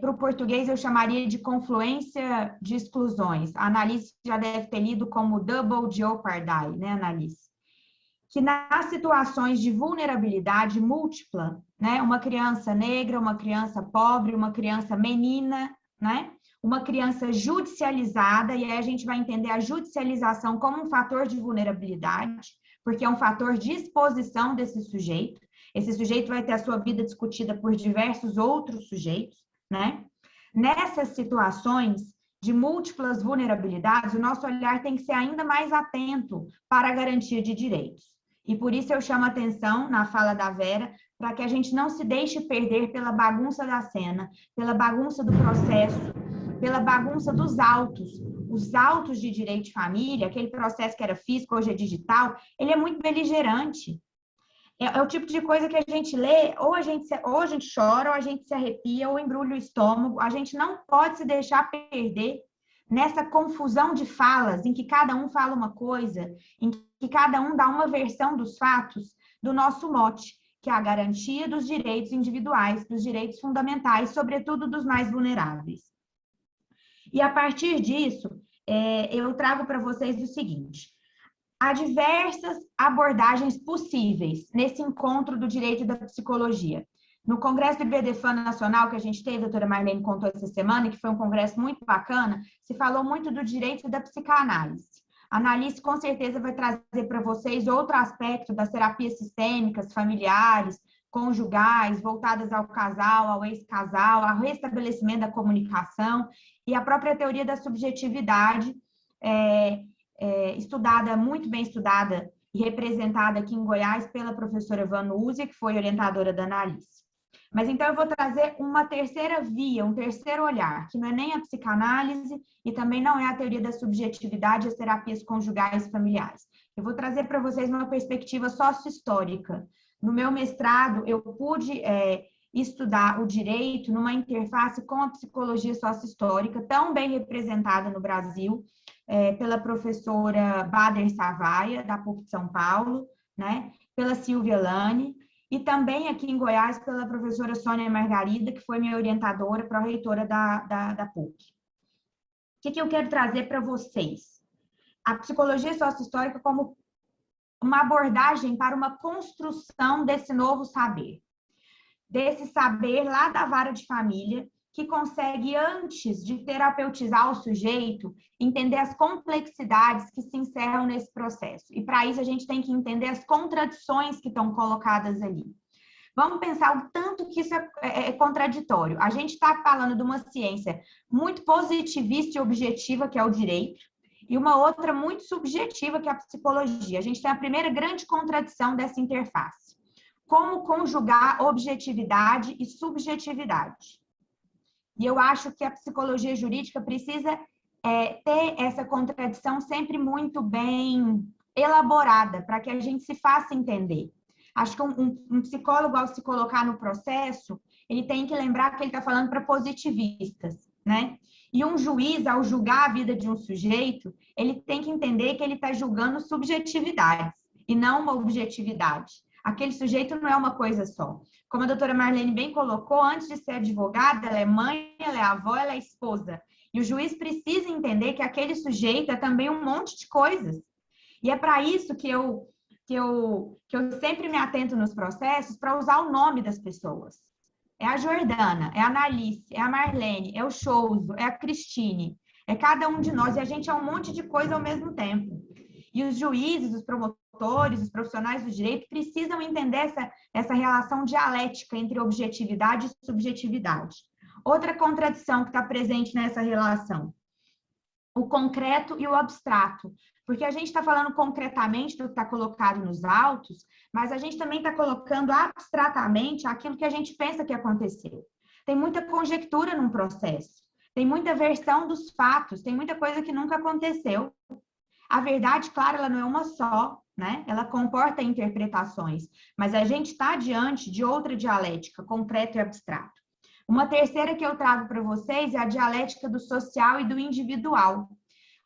Para o português eu chamaria de confluência de exclusões. A Annalise já deve ter lido como double jeopardy, né, Annalise? Que nas situações de vulnerabilidade múltipla, né, uma criança negra, uma criança pobre, uma criança menina, né, uma criança judicializada, e aí a gente vai entender a judicialização como um fator de vulnerabilidade, porque é um fator de exposição desse sujeito. Esse sujeito vai ter a sua vida discutida por diversos outros sujeitos, né? Nessas situações de múltiplas vulnerabilidades, o nosso olhar tem que ser ainda mais atento para a garantia de direitos. E por isso eu chamo a atenção na fala da Vera, para que a gente não se deixe perder pela bagunça da cena, pela bagunça do processo, pela bagunça dos autos. Os autos de direito de família, aquele processo que era físico, hoje é digital, ele é muito beligerante. É o tipo de coisa que a gente lê, ou a gente chora, ou a gente se arrepia, ou embrulha o estômago. A gente não pode se deixar perder nessa confusão de falas, em que cada um fala uma coisa, em que cada um dá uma versão dos fatos do nosso mote, que é a garantia dos direitos individuais, dos direitos fundamentais, sobretudo dos mais vulneráveis. E a partir disso, eu trago para vocês o seguinte: há diversas abordagens possíveis nesse encontro do direito e da psicologia. No Congresso do IBDFAN Nacional, que a gente teve, a doutora Marlene contou essa semana, que foi um congresso muito bacana, se falou muito do direito da psicanálise. A Annalise, com certeza, vai trazer para vocês outro aspecto das terapias sistêmicas, familiares, conjugais, voltadas ao casal, ao ex-casal, ao restabelecimento da comunicação e a própria teoria da subjetividade, muito bem estudada e representada aqui em Goiás pela professora Vanúzia, que foi orientadora da Annalise. Mas então eu vou trazer uma terceira via, um terceiro olhar, que não é nem a psicanálise e também não é a teoria da subjetividade e as terapias conjugais familiares. Eu vou trazer para vocês uma perspectiva sócio-histórica. No meu mestrado, eu pude estudar o direito numa interface com a psicologia sócio-histórica, tão bem representada no Brasil, pela professora Bader Savaia, da PUC de São Paulo, né? Pela Silvia Lane, e também aqui em Goiás pela professora Sônia Margarida, que foi minha orientadora, pró-reitora da PUC. O que eu quero trazer para vocês? A psicologia sócio-histórica como uma abordagem para uma construção desse novo saber. Desse saber lá da vara de família, que consegue, antes de terapeutizar o sujeito, entender as complexidades que se encerram nesse processo. E para isso a gente tem que entender as contradições que estão colocadas ali. Vamos pensar o tanto que isso é contraditório. A gente está falando de uma ciência muito positivista e objetiva, que é o direito, e uma outra muito subjetiva, que é a psicologia. A gente tem a primeira grande contradição dessa interface. Como conjugar objetividade e subjetividade? E eu acho que a psicologia jurídica precisa ter essa contradição sempre muito bem elaborada, para que a gente se faça entender. Acho que um psicólogo, ao se colocar no processo, ele tem que lembrar que ele está falando para positivistas, né? E um juiz, ao julgar a vida de um sujeito, ele tem que entender que ele está julgando subjetividades e não uma objetividade. Aquele sujeito não é uma coisa só. Como a doutora Marlene bem colocou, antes de ser advogada, ela é mãe, ela é avó, ela é esposa. E o juiz precisa entender que aquele sujeito é também um monte de coisas. E é para isso que eu sempre me atento nos processos, para usar o nome das pessoas. É a Jordana, é a Analice, é a Marlene, é o Chouso, é a Cristine, é cada um de nós, e a gente é um monte de coisa ao mesmo tempo. E os juízes, os promotores, os profissionais do direito precisam entender essa relação dialética entre objetividade e subjetividade. Outra contradição que está presente nessa relação, o concreto e o abstrato. Porque a gente está falando concretamente do que está colocado nos autos, mas a gente também está colocando abstratamente aquilo que a gente pensa que aconteceu. Tem muita conjectura num processo, tem muita versão dos fatos, tem muita coisa que nunca aconteceu. A verdade, claro, ela não é uma só, né? Ela comporta interpretações, mas a gente está diante de outra dialética, concreto e abstrato. Uma terceira que eu trago para vocês é a dialética do social e do individual.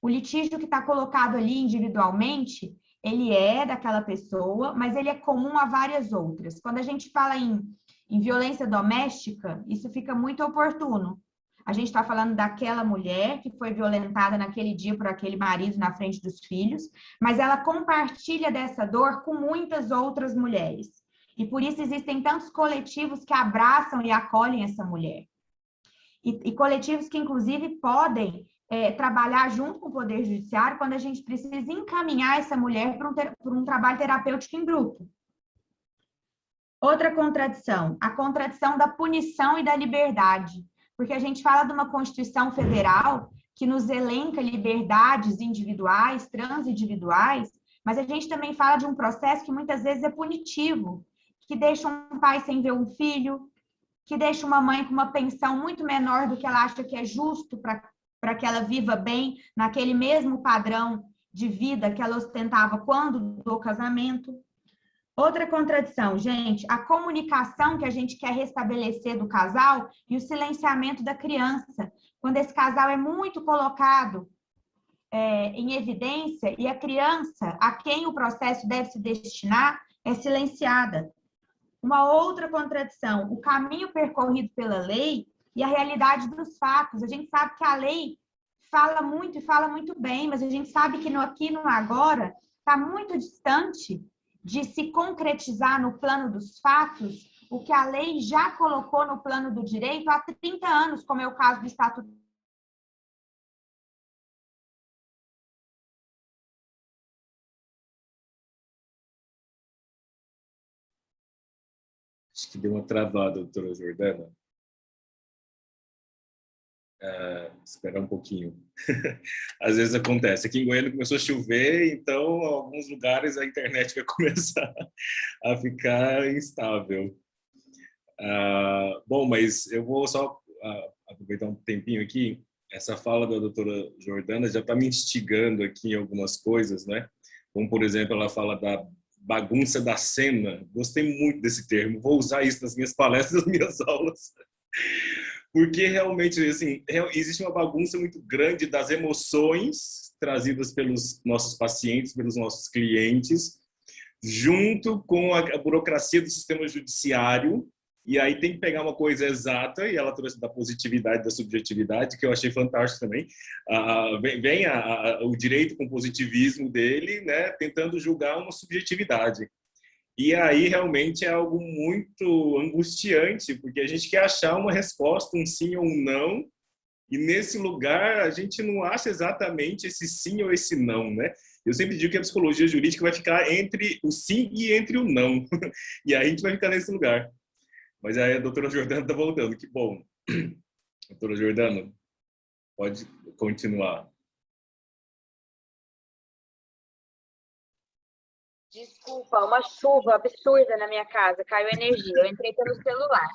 O litígio que está colocado ali individualmente, ele é daquela pessoa, mas ele é comum a várias outras. Quando a gente fala em violência doméstica, isso fica muito oportuno. A gente está falando daquela mulher que foi violentada naquele dia por aquele marido na frente dos filhos, mas ela compartilha dessa dor com muitas outras mulheres. E por isso existem tantos coletivos que abraçam e acolhem essa mulher. E coletivos que, inclusive, podem trabalhar junto com o Poder Judiciário quando a gente precisa encaminhar essa mulher para um trabalho terapêutico em grupo. Outra contradição, a contradição da punição e da liberdade. Porque a gente fala de uma Constituição Federal que nos elenca liberdades individuais, transindividuais, mas a gente também fala de um processo que muitas vezes é punitivo, que deixa um pai sem ver um filho, que deixa uma mãe com uma pensão muito menor do que ela acha que é justo para que ela viva bem naquele mesmo padrão de vida que ela ostentava quando do casamento. Outra contradição, gente, a comunicação que a gente quer restabelecer do casal e o silenciamento da criança. Quando esse casal é muito colocado em evidência e a criança a quem o processo deve se destinar é silenciada. Uma outra contradição, o caminho percorrido pela lei e a realidade dos fatos. A gente sabe que a lei fala muito e fala muito bem, mas a gente sabe que no aqui e no agora está muito distante de se concretizar no plano dos fatos o que a lei já colocou no plano do direito há 30 anos, como é o caso do Estatuto. Acho que deu uma travada, doutora Jordana. Esperar um pouquinho. Às vezes acontece. Aqui em Goiânia começou a chover, então, em alguns lugares a internet vai começar a ficar instável. Bom, mas eu vou só aproveitar um tempinho aqui. Essa fala da doutora Jordana já está me instigando aqui em algumas coisas, né? Como, por exemplo, ela fala da bagunça da cena. Gostei muito desse termo. Vou usar isso nas minhas palestras, nas minhas aulas. Porque realmente, assim, existe uma bagunça muito grande das emoções trazidas pelos nossos pacientes, pelos nossos clientes, junto com a burocracia do sistema judiciário. E aí tem que pegar uma coisa exata, e ela trouxe da positividade, da subjetividade, que eu achei fantástico também. Vem o direito com o positivismo dele, né, tentando julgar uma subjetividade. E aí realmente é algo muito angustiante, porque a gente quer achar uma resposta, um sim ou um não, e nesse lugar a gente não acha exatamente esse sim ou esse não, né? Eu sempre digo que a psicologia jurídica vai ficar entre o sim e entre o não, e aí a gente vai ficar nesse lugar. Mas aí a doutora Jordana está voltando, que bom. Doutora Jordana, pode continuar. Desculpa, uma chuva absurda na minha casa, caiu energia. Eu entrei pelo celular.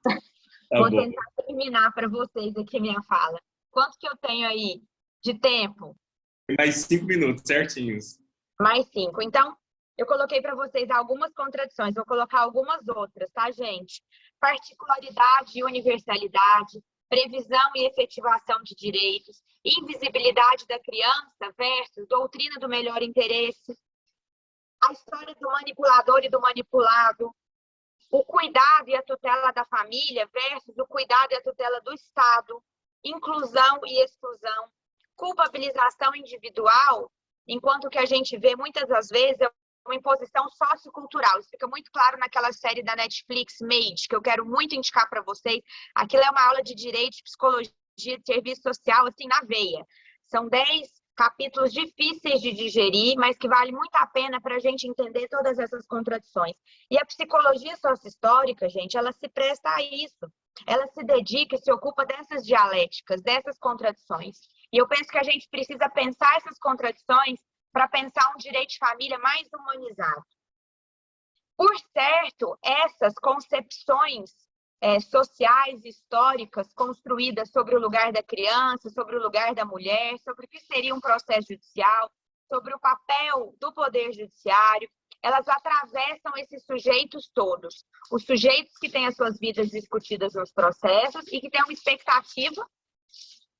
Tá Vou bom. tentar terminar para vocês aqui minha fala. Quanto que eu tenho aí de tempo? Mais 5 minutos, certinhos. Mais 5. Então, eu coloquei para vocês algumas contradições, vou colocar algumas outras, tá, gente? Particularidade e universalidade, previsão e efetivação de direitos, invisibilidade da criança versus doutrina do melhor interesse, a história do manipulador e do manipulado, o cuidado e a tutela da família versus o cuidado e a tutela do Estado, inclusão e exclusão, culpabilização individual, enquanto que a gente vê muitas das vezes é uma imposição sociocultural. Isso fica muito claro naquela série da Netflix, Made, que eu quero muito indicar para vocês. Aquilo é uma aula de direito, de psicologia, de serviço social, assim, na veia. São 10 capítulos difíceis de digerir, mas que vale muito a pena para a gente entender todas essas contradições. E a psicologia sócio-histórica, gente, ela se presta a isso. Ela se dedica e se ocupa dessas dialéticas, dessas contradições. E eu penso que a gente precisa pensar essas contradições para pensar um direito de família mais humanizado. Por certo, essas concepções sociais e históricas construídas sobre o lugar da criança, sobre o lugar da mulher, sobre o que seria um processo judicial, sobre o papel do poder judiciário, elas atravessam esses sujeitos todos. Os sujeitos que têm as suas vidas discutidas nos processos e que têm uma expectativa,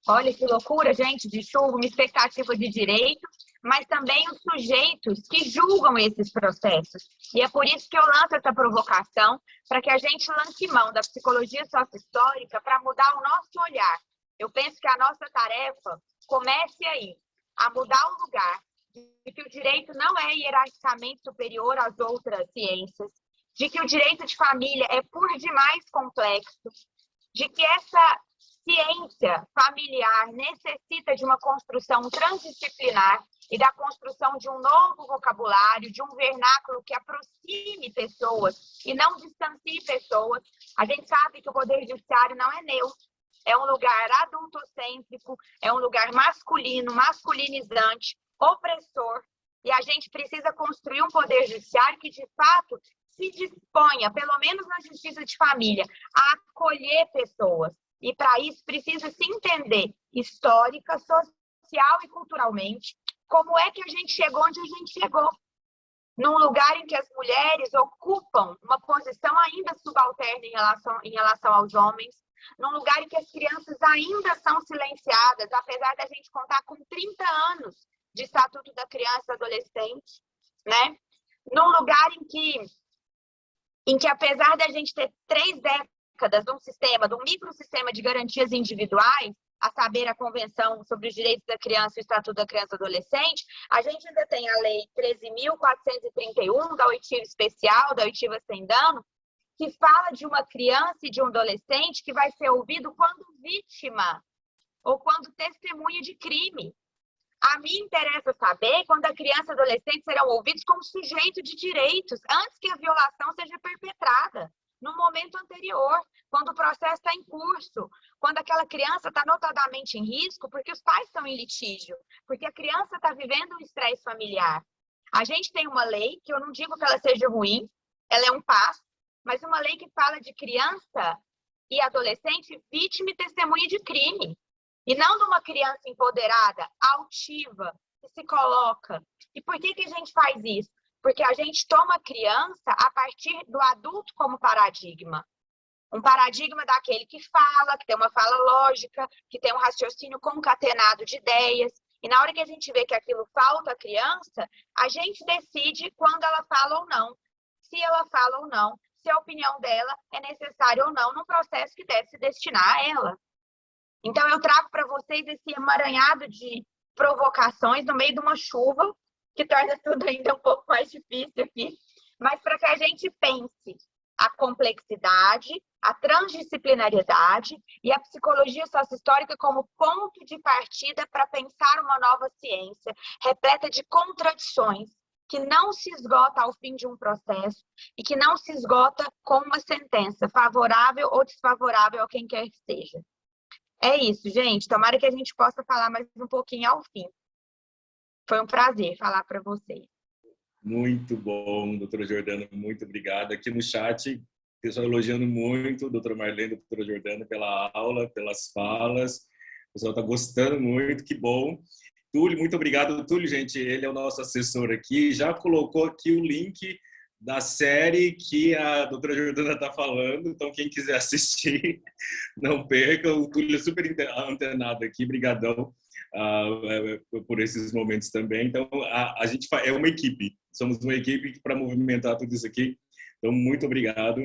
olha que loucura, gente, de chuva, uma expectativa de direito, mas também os sujeitos que julgam esses processos. E é por isso que eu lanço essa provocação, para que a gente lance mão da psicologia sócio-histórica para mudar o nosso olhar. Eu penso que a nossa tarefa comece aí, a mudar o lugar de que o direito não é hierarquicamente superior às outras ciências, de que o direito de família é por demais complexo, de que essa ciência familiar necessita de uma construção transdisciplinar e da construção de um novo vocabulário, de um vernáculo que aproxime pessoas e não distancie pessoas. A gente sabe que o poder judiciário não é neutro, é um lugar adultocêntrico, é um lugar masculino, masculinizante, opressor, e a gente precisa construir um poder judiciário que, de fato, se disponha, pelo menos na justiça de família, a acolher pessoas. E, para isso, precisa se entender histórica, social e culturalmente como é que a gente chegou onde a gente chegou. Num lugar em que as mulheres ocupam uma posição ainda subalterna em relação aos homens, num lugar em que as crianças ainda são silenciadas, apesar da gente contar com 30 anos de Estatuto da Criança e Adolescente, né? Num lugar em que apesar da gente ter 3 décadas de um sistema, de um microsistema de garantias individuais, a saber, a Convenção sobre os Direitos da Criança e o Estatuto da Criança e Adolescente, a gente ainda tem a Lei 13.431, da oitiva especial, da oitiva sem dano, que fala de uma criança e de um adolescente que vai ser ouvido quando vítima ou quando testemunha de crime. A mim interessa saber quando a criança e o adolescente serão ouvidos como sujeito de direitos, antes que a violação seja perpetrada, no momento anterior, quando o processo está em curso, quando aquela criança está notadamente em risco, porque os pais estão em litígio, porque a criança está vivendo um estresse familiar. A gente tem uma lei, que eu não digo que ela seja ruim, ela é um passo, mas uma lei que fala de criança e adolescente vítima e testemunha de crime. E não de uma criança empoderada, altiva, que se coloca. E por que a gente faz isso? Porque a gente toma a criança a partir do adulto como paradigma. Um paradigma daquele que fala, que tem uma fala lógica, que tem um raciocínio concatenado de ideias. E na hora que a gente vê que aquilo falta à criança, a gente decide quando ela fala ou não. Se ela fala ou não, se a opinião dela é necessária ou não num processo que deve se destinar a ela. Então, eu trago para vocês esse emaranhado de provocações no meio de uma chuva, que torna tudo ainda um pouco mais difícil aqui, mas para que a gente pense a complexidade, a transdisciplinariedade e a psicologia sócio-histórica como ponto de partida para pensar uma nova ciência, repleta de contradições, que não se esgota ao fim de um processo e que não se esgota com uma sentença favorável ou desfavorável a quem quer que seja. É isso, gente. Tomara que a gente possa falar mais um pouquinho ao fim. Foi um prazer falar para vocês. Muito bom, doutora Jordana, muito obrigado. Aqui no chat, pessoal elogiando muito, doutora Marlene, doutora Jordana, pela aula, pelas falas. O pessoal está gostando muito, que bom. Túlio, muito obrigado. Túlio, gente, ele é o nosso assessor aqui, já colocou aqui o link da série que a doutora Jordana está falando, então quem quiser assistir, não perca. O Túlio é super antenado aqui, brigadão por esses momentos também. Então, a gente é uma equipe, somos uma equipe para movimentar tudo isso aqui, então muito obrigado.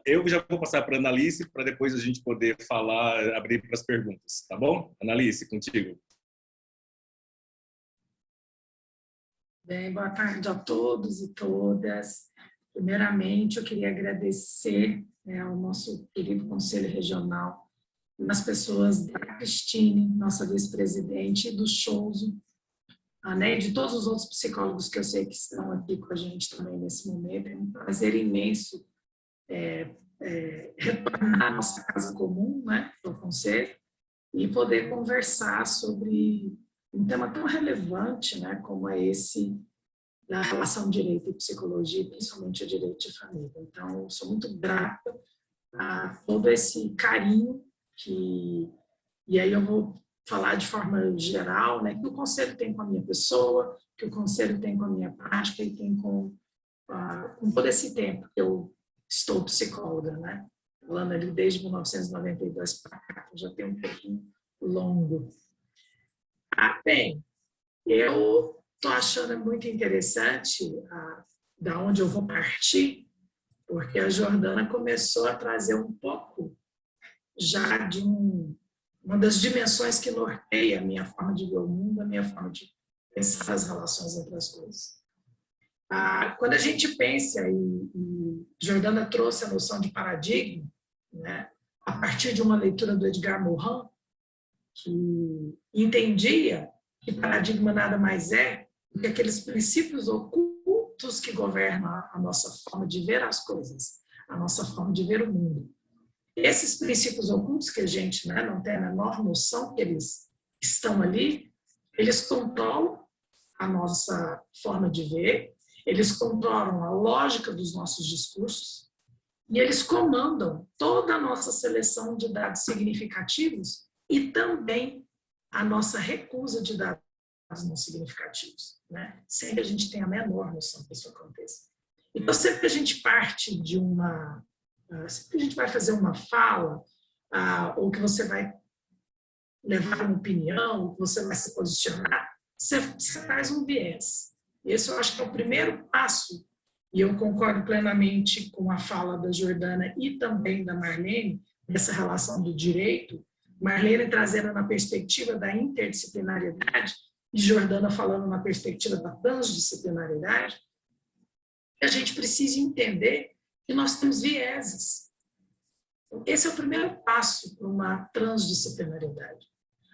Eu já vou passar para a Analice, para depois a gente poder falar, abrir para as perguntas, tá bom? Analice, contigo. Bem, boa tarde a todos e todas. Primeiramente, eu queria agradecer ao nosso querido Conselho Regional, nas pessoas da Cristine, nossa vice-presidente, e do Chouso, e de todos os outros psicólogos que eu sei que estão aqui com a gente também nesse momento. É um prazer imenso retornar à nossa casa comum, né, do Conselho, e poder conversar sobre um tema tão relevante, né, como é esse da relação direito e psicologia, principalmente o direito de família. Então, sou muito grata a todo esse carinho e aí eu vou falar de forma geral, né, que o Conselho tem com a minha pessoa, que o Conselho tem com a minha prática e tem com todo esse tempo que eu estou psicóloga, né, falando ali desde 1992 para cá, já tem um pouquinho longo. Bem, eu estou achando muito interessante da onde eu vou partir, porque a Jordana começou a trazer um pouco já de uma das dimensões que norteia a minha forma de ver o mundo, a minha forma de pensar as relações entre as coisas. Quando a gente pensa, e Jordana trouxe a noção de paradigma, né, a partir de uma leitura do Edgar Morin, que entendia que paradigma nada mais é do que aqueles princípios ocultos que governam a nossa forma de ver as coisas, a nossa forma de ver o mundo. Esses princípios ocultos que a gente, né, não tem a menor noção que eles estão ali, eles controlam a nossa forma de ver, eles controlam a lógica dos nossos discursos e eles comandam toda a nossa seleção de dados significativos e também a nossa recusa de dados não significativos, né? Sem que a gente tenha a menor noção que isso aconteça. Então, sempre que a gente parte de sempre que a gente vai fazer uma fala, ou que você vai levar uma opinião, ou que você vai se posicionar, você faz um viés. Esse eu acho que é o primeiro passo, e eu concordo plenamente com a fala da Jordana e também da Marlene, nessa relação do direito, Marlene trazendo na perspectiva da interdisciplinariedade e Jordana falando na perspectiva da transdisciplinariedade, a gente precisa entender que nós temos vieses. Esse é o primeiro passo para uma transdisciplinariedade.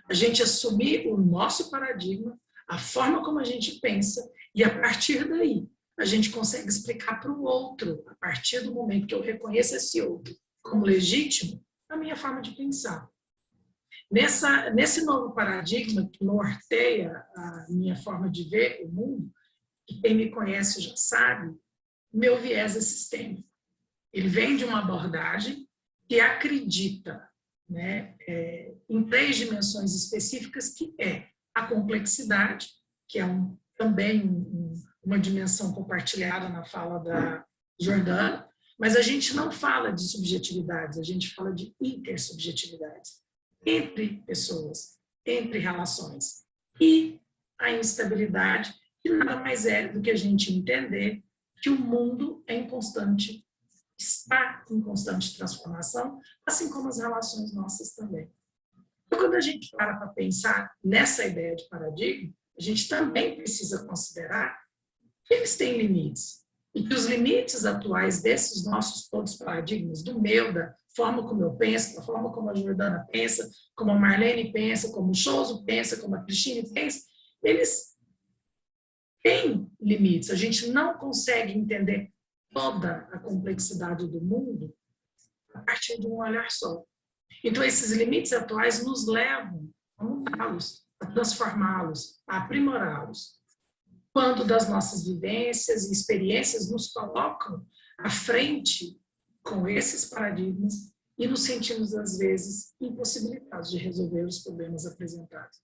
A gente assumir o nosso paradigma, a forma como a gente pensa, e a partir daí a gente consegue explicar para o outro, a partir do momento que eu reconheço esse outro como legítimo, a minha forma de pensar. Nesse novo paradigma que norteia a minha forma de ver o mundo, que quem me conhece já sabe, meu viés é sistêmico. Ele vem de uma abordagem que acredita, né, em 3 dimensões específicas, que é a complexidade, que é também uma dimensão compartilhada na fala da Jordana, mas a gente não fala de subjetividades, a gente fala de intersubjetividades, entre pessoas, entre relações. E a instabilidade, que nada mais é do que a gente entender que o mundo está em constante transformação, assim como as relações nossas também. Então, quando a gente para pensar nessa ideia de paradigma, a gente também precisa considerar que eles têm limites. E que os limites atuais desses nossos todos paradigmas, do meu, da forma como eu penso, da forma como a Jordana pensa, como a Marlene pensa, como o Chouso pensa, como a Cristine pensa, eles têm limites. A gente não consegue entender toda a complexidade do mundo a partir de um olhar só. Então, esses limites atuais nos levam a mudá-los, a transformá-los, a aprimorá-los. quando das nossas vivências e experiências nos colocam à frente com esses paradigmas e nos sentimos, às vezes, impossibilitados de resolver os problemas apresentados.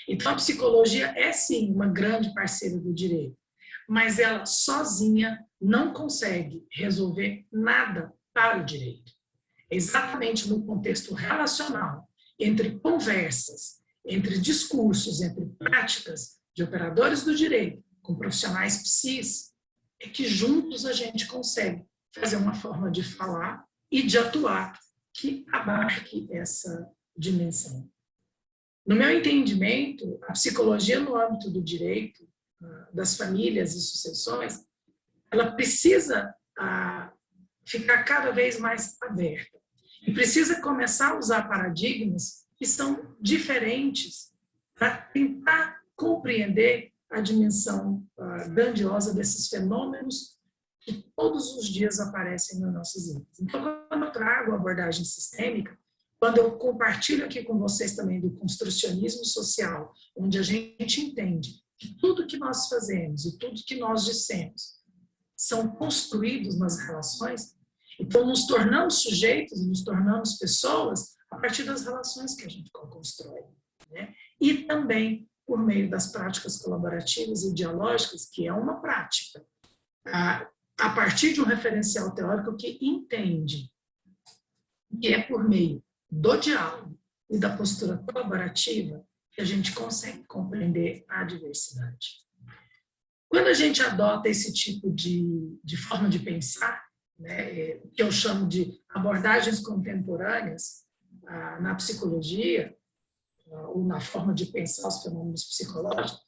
Então, a psicologia é, sim, uma grande parceira do direito, mas ela sozinha não consegue resolver nada para o direito. Exatamente no contexto relacional, entre conversas, entre discursos, entre práticas de operadores do direito com profissionais psis, é que juntos a gente consegue fazer uma forma de falar e de atuar que abarque essa dimensão. No meu entendimento, a psicologia no âmbito do direito, das famílias e sucessões, ela precisa ficar cada vez mais aberta e precisa começar a usar paradigmas que são diferentes para tentar compreender a dimensão grandiosa desses fenômenos que todos os dias aparecem nas nossas vidas. Então, quando eu trago a abordagem sistêmica, quando eu compartilho aqui com vocês também do construcionismo social, onde a gente entende que tudo que nós fazemos e tudo que nós dissemos são construídos nas relações, então nos tornamos sujeitos e nos tornamos pessoas a partir das relações que a gente constrói, né? E também por meio das práticas colaborativas e dialógicas, que é uma prática, a partir de um referencial teórico que entende que é por meio do diálogo e da postura colaborativa que a gente consegue compreender a diversidade. Quando a gente adota esse tipo de forma de pensar, né, que eu chamo de abordagens contemporâneas na psicologia, ou na forma de pensar os fenômenos psicológicos,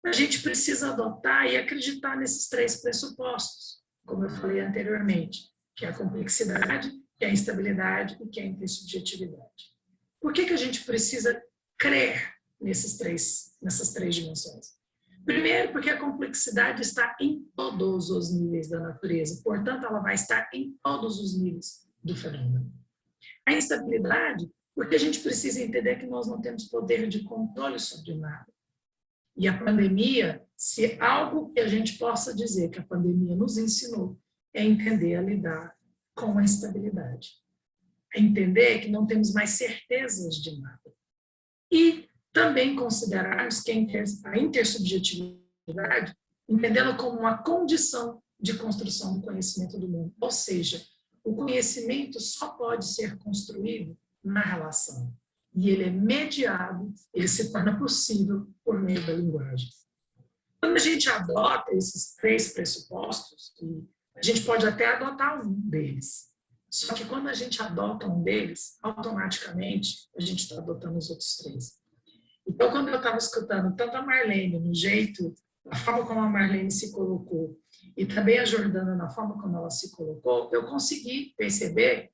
a gente precisa adotar e acreditar nesses três pressupostos, como eu falei anteriormente, que é a complexidade, que é a instabilidade e que é a intersubjetividade. Por que a gente precisa crer nessas três dimensões? Primeiro, porque a complexidade está em todos os níveis da natureza, portanto, ela vai estar em todos os níveis do fenômeno. A instabilidade, porque a gente precisa entender que nós não temos poder de controle sobre nada. E a pandemia, se algo que a gente possa dizer que a pandemia nos ensinou, é entender a lidar com a instabilidade. É entender que não temos mais certezas de nada. E também considerarmos que a intersubjetividade, entendê-la como uma condição de construção do conhecimento do mundo. Ou seja, o conhecimento só pode ser construído na relação. E ele é mediado, ele se torna possível por meio da linguagem. Quando a gente adota esses três pressupostos, a gente pode até adotar um deles. Só que quando a gente adota um deles, automaticamente a gente está adotando os outros três. Então, quando eu estava escutando tanto a Marlene, no jeito, a forma como a Marlene se colocou, e também a Jordana, na forma como ela se colocou, eu consegui perceber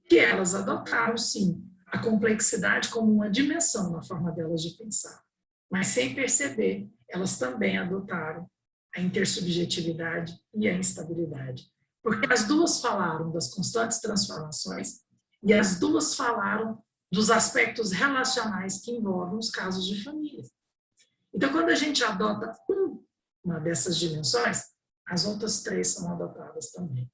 que elas adotaram, sim, a complexidade como uma dimensão na forma delas de pensar. Mas, sem perceber, elas também adotaram a intersubjetividade e a instabilidade. Porque as duas falaram das constantes transformações e as duas falaram dos aspectos relacionais que envolvem os casos de família. Então, quando a gente adota uma dessas dimensões, as outras três são adotadas também.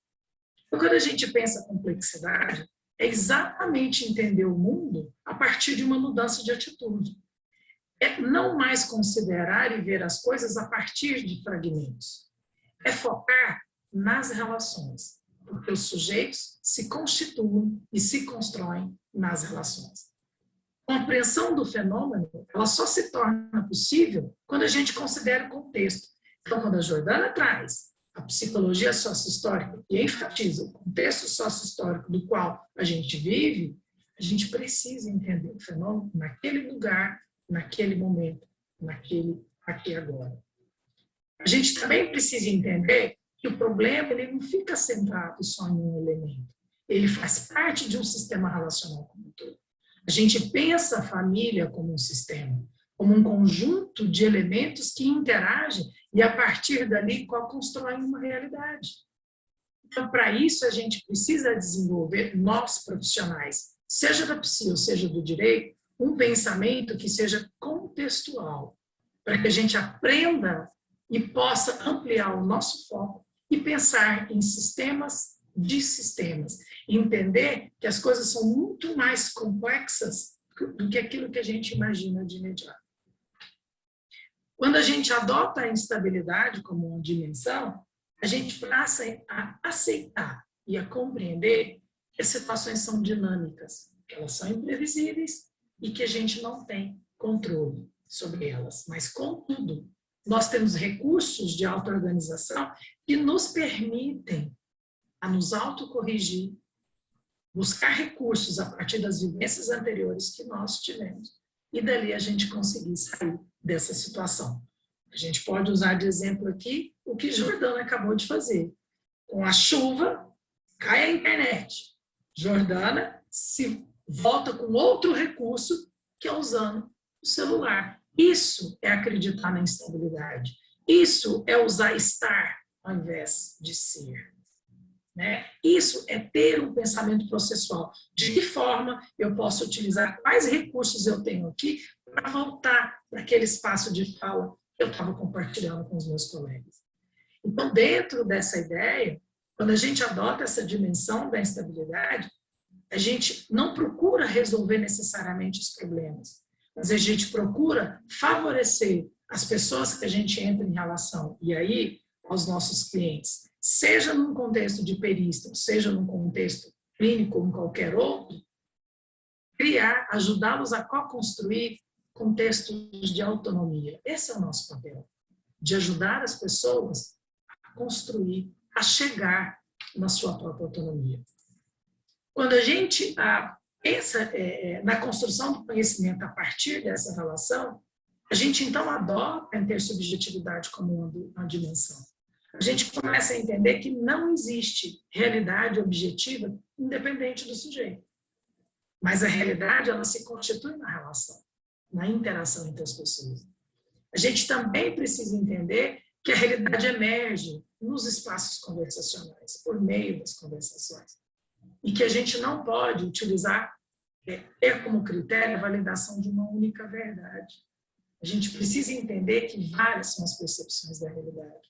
Então, quando a gente pensa complexidade, é exatamente entender o mundo a partir de uma mudança de atitude. É não mais considerar e ver as coisas a partir de fragmentos. É focar nas relações, porque os sujeitos se constituem e se constroem nas relações. A compreensão do fenômeno, ela só se torna possível quando a gente considera o contexto. Então, quando a Jordana traz a psicologia sócio-histórica e enfatiza o contexto sócio-histórico do qual a gente vive, a gente precisa entender o fenômeno naquele lugar, naquele momento, naquele aqui e agora. A gente também precisa entender que o problema ele não fica centrado só em um elemento. Ele faz parte de um sistema relacional como um todo. A gente pensa a família como um sistema, como um conjunto de elementos que interagem e, a partir dali, constroem uma realidade. Então, para isso, a gente precisa desenvolver, nós profissionais, seja da psi ou seja do direito, um pensamento que seja contextual, para que a gente aprenda e possa ampliar o nosso foco e pensar em sistemas de sistemas. E entender que as coisas são muito mais complexas do que aquilo que a gente imagina de imediato. Quando a gente adota a instabilidade como uma dimensão, a gente passa a aceitar e a compreender que as situações são dinâmicas, que elas são imprevisíveis e que a gente não tem controle sobre elas. Mas, contudo, nós temos recursos de auto-organização que nos permitem a nos autocorrigir, buscar recursos a partir das vivências anteriores que nós tivemos e dali a gente conseguir sair dessa situação. A gente pode usar de exemplo aqui o que Jordana acabou de fazer. Com a chuva, cai a internet. Jordana se volta com outro recurso, que é usando o celular. Isso é acreditar na instabilidade. Isso é usar estar ao invés de ser. Né? Isso é ter um pensamento processual. De que forma eu posso utilizar, quais recursos eu tenho aqui para voltar para aquele espaço de fala que eu estava compartilhando com os meus colegas. Então, dentro dessa ideia, quando a gente adota essa dimensão da instabilidade, a gente não procura resolver necessariamente os problemas, mas a gente procura favorecer as pessoas que a gente entra em relação, e aí, aos nossos clientes, seja num contexto de perícia, seja num contexto clínico ou em qualquer outro, criar, ajudá-los a co-construir contextos de autonomia. Esse é o nosso papel, de ajudar as pessoas a construir, a chegar na sua própria autonomia. Quando a gente pensa na construção do conhecimento a partir dessa relação, a gente então adota a intersubjetividade como uma dimensão. A gente começa a entender que não existe realidade objetiva independente do sujeito. Mas a realidade, ela se constitui na relação, na interação entre as pessoas. A gente também precisa entender que a realidade emerge nos espaços conversacionais, por meio das conversações. E que a gente não pode utilizar, ter como critério a validação de uma única verdade. A gente precisa entender que várias são as percepções da realidade.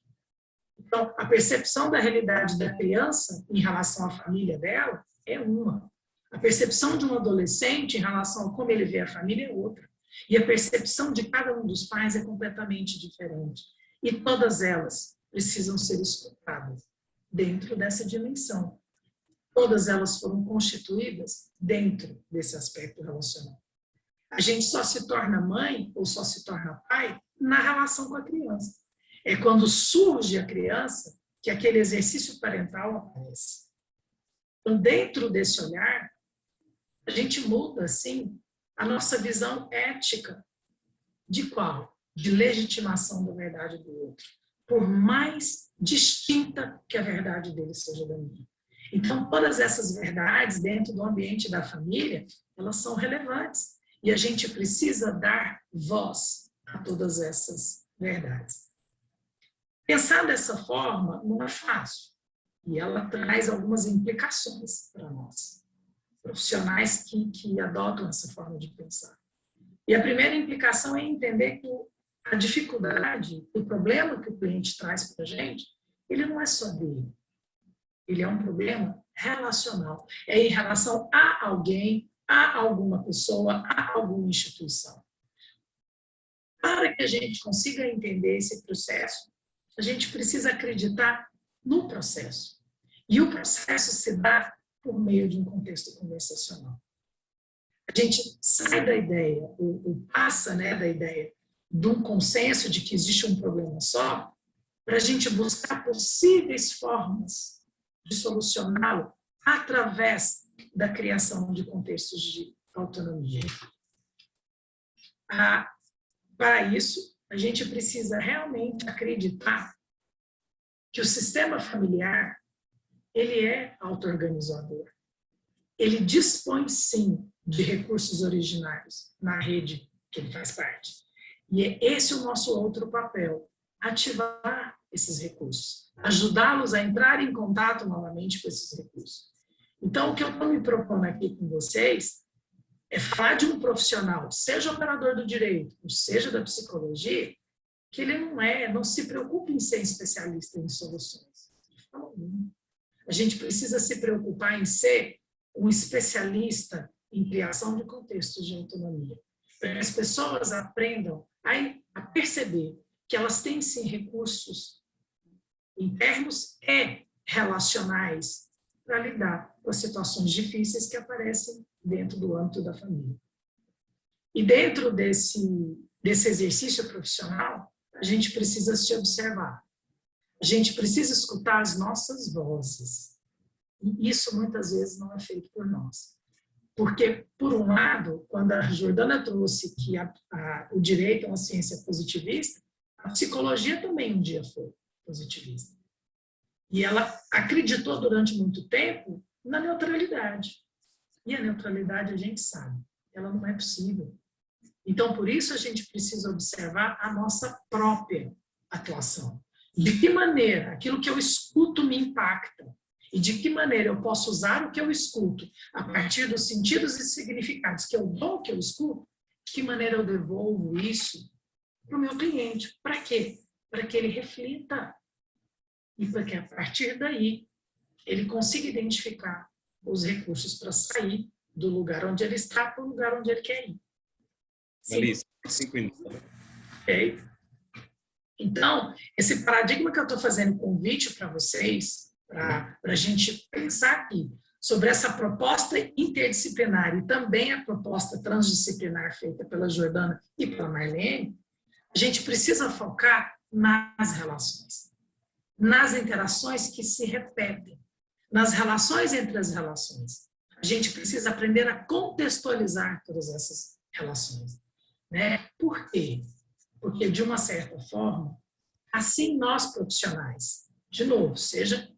Então, a percepção da realidade da criança em relação à família dela é uma. A percepção de um adolescente em relação a como ele vê a família é outra. E a percepção de cada um dos pais é completamente diferente. E todas elas precisam ser escutadas dentro dessa dimensão. Todas elas foram constituídas dentro desse aspecto relacional. A gente só se torna mãe ou só se torna pai na relação com a criança. É quando surge a criança que aquele exercício parental aparece. Então, dentro desse olhar, a gente muda, assim, a nossa visão ética de qual? De legitimação da verdade do outro, por mais distinta que a verdade dele seja da minha. Então, todas essas verdades dentro do ambiente da família, elas são relevantes. E a gente precisa dar voz a todas essas verdades. Pensar dessa forma não é fácil. E ela traz algumas implicações para nós, profissionais que adotam essa forma de pensar. E a primeira implicação é entender que a dificuldade, o problema que o cliente traz para a gente, ele não é só dele. Ele é um problema relacional. É em relação a alguém, a alguma pessoa, a alguma instituição. Para que a gente consiga entender esse processo, a gente precisa acreditar no processo. E o processo se dá por meio de um contexto conversacional. A gente sai da ideia, ou passa, né, da ideia de um consenso de que existe um problema só, para a gente buscar possíveis formas de solucioná-lo através da criação de contextos de autonomia. Para isso, a gente precisa realmente acreditar que o sistema familiar, ele é auto-organizador. Ele dispõe, sim, de recursos originários na rede que ele faz parte. E é esse o nosso outro papel, ativar esses recursos, ajudá-los a entrar em contato novamente com esses recursos. Então, o que eu estou me propondo aqui com vocês é falar de um profissional, seja operador do direito, ou seja da psicologia, que ele não se preocupa em ser especialista em soluções. A gente precisa se preocupar em ser um especialista em criação de contextos de autonomia, para que as pessoas aprendam a perceber que elas têm, sim, recursos internos e relacionais para lidar com as situações difíceis que aparecem dentro do âmbito da família. E dentro desse exercício profissional, a gente precisa se observar. A gente precisa escutar as nossas vozes. E isso muitas vezes não é feito por nós. Porque, por um lado, quando a Jordana trouxe que o direito é uma ciência positivista, a psicologia também um dia foi positivista. E ela acreditou durante muito tempo na neutralidade. E a neutralidade, a gente sabe, ela não é possível. Então, por isso, a gente precisa observar a nossa própria atuação. De que maneira aquilo que eu escuto me impacta? E de que maneira eu posso usar o que eu escuto a partir dos sentidos e significados que eu dou ao que eu escuto? De que maneira eu devolvo isso para o meu cliente? Para quê? Para que ele reflita. E para que, a partir daí, ele consiga identificar os recursos para sair do lugar onde ele está para o lugar onde ele quer ir. Marisa, 5 minutos. Ok? Então, esse paradigma que eu estou fazendo convite para vocês, para a gente pensar aqui sobre essa proposta interdisciplinar e também a proposta transdisciplinar feita pela Jordana e pela Marlene, a gente precisa focar nas relações, nas interações que se repetem, nas relações entre as relações. A gente precisa aprender a contextualizar todas essas relações. Né? Por quê? Porque, de uma certa forma, assim nós profissionais, de novo, seja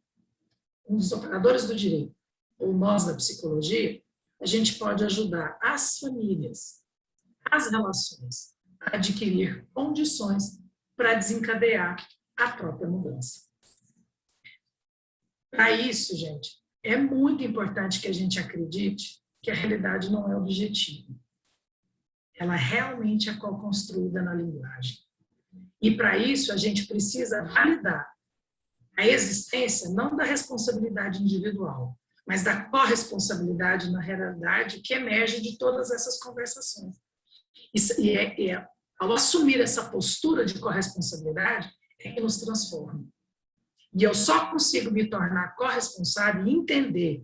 um dos operadores do direito ou nós da psicologia, a gente pode ajudar as famílias, as relações, a adquirir condições para desencadear a própria mudança. Para isso, gente, é muito importante que a gente acredite que a realidade não é objetiva. Ela realmente é co-construída na linguagem. E para isso a gente precisa validar a existência não da responsabilidade individual, mas da corresponsabilidade na realidade que emerge de todas essas conversações. Ao assumir essa postura de corresponsabilidade é que nos transforma. E eu só consigo me tornar corresponsável e entender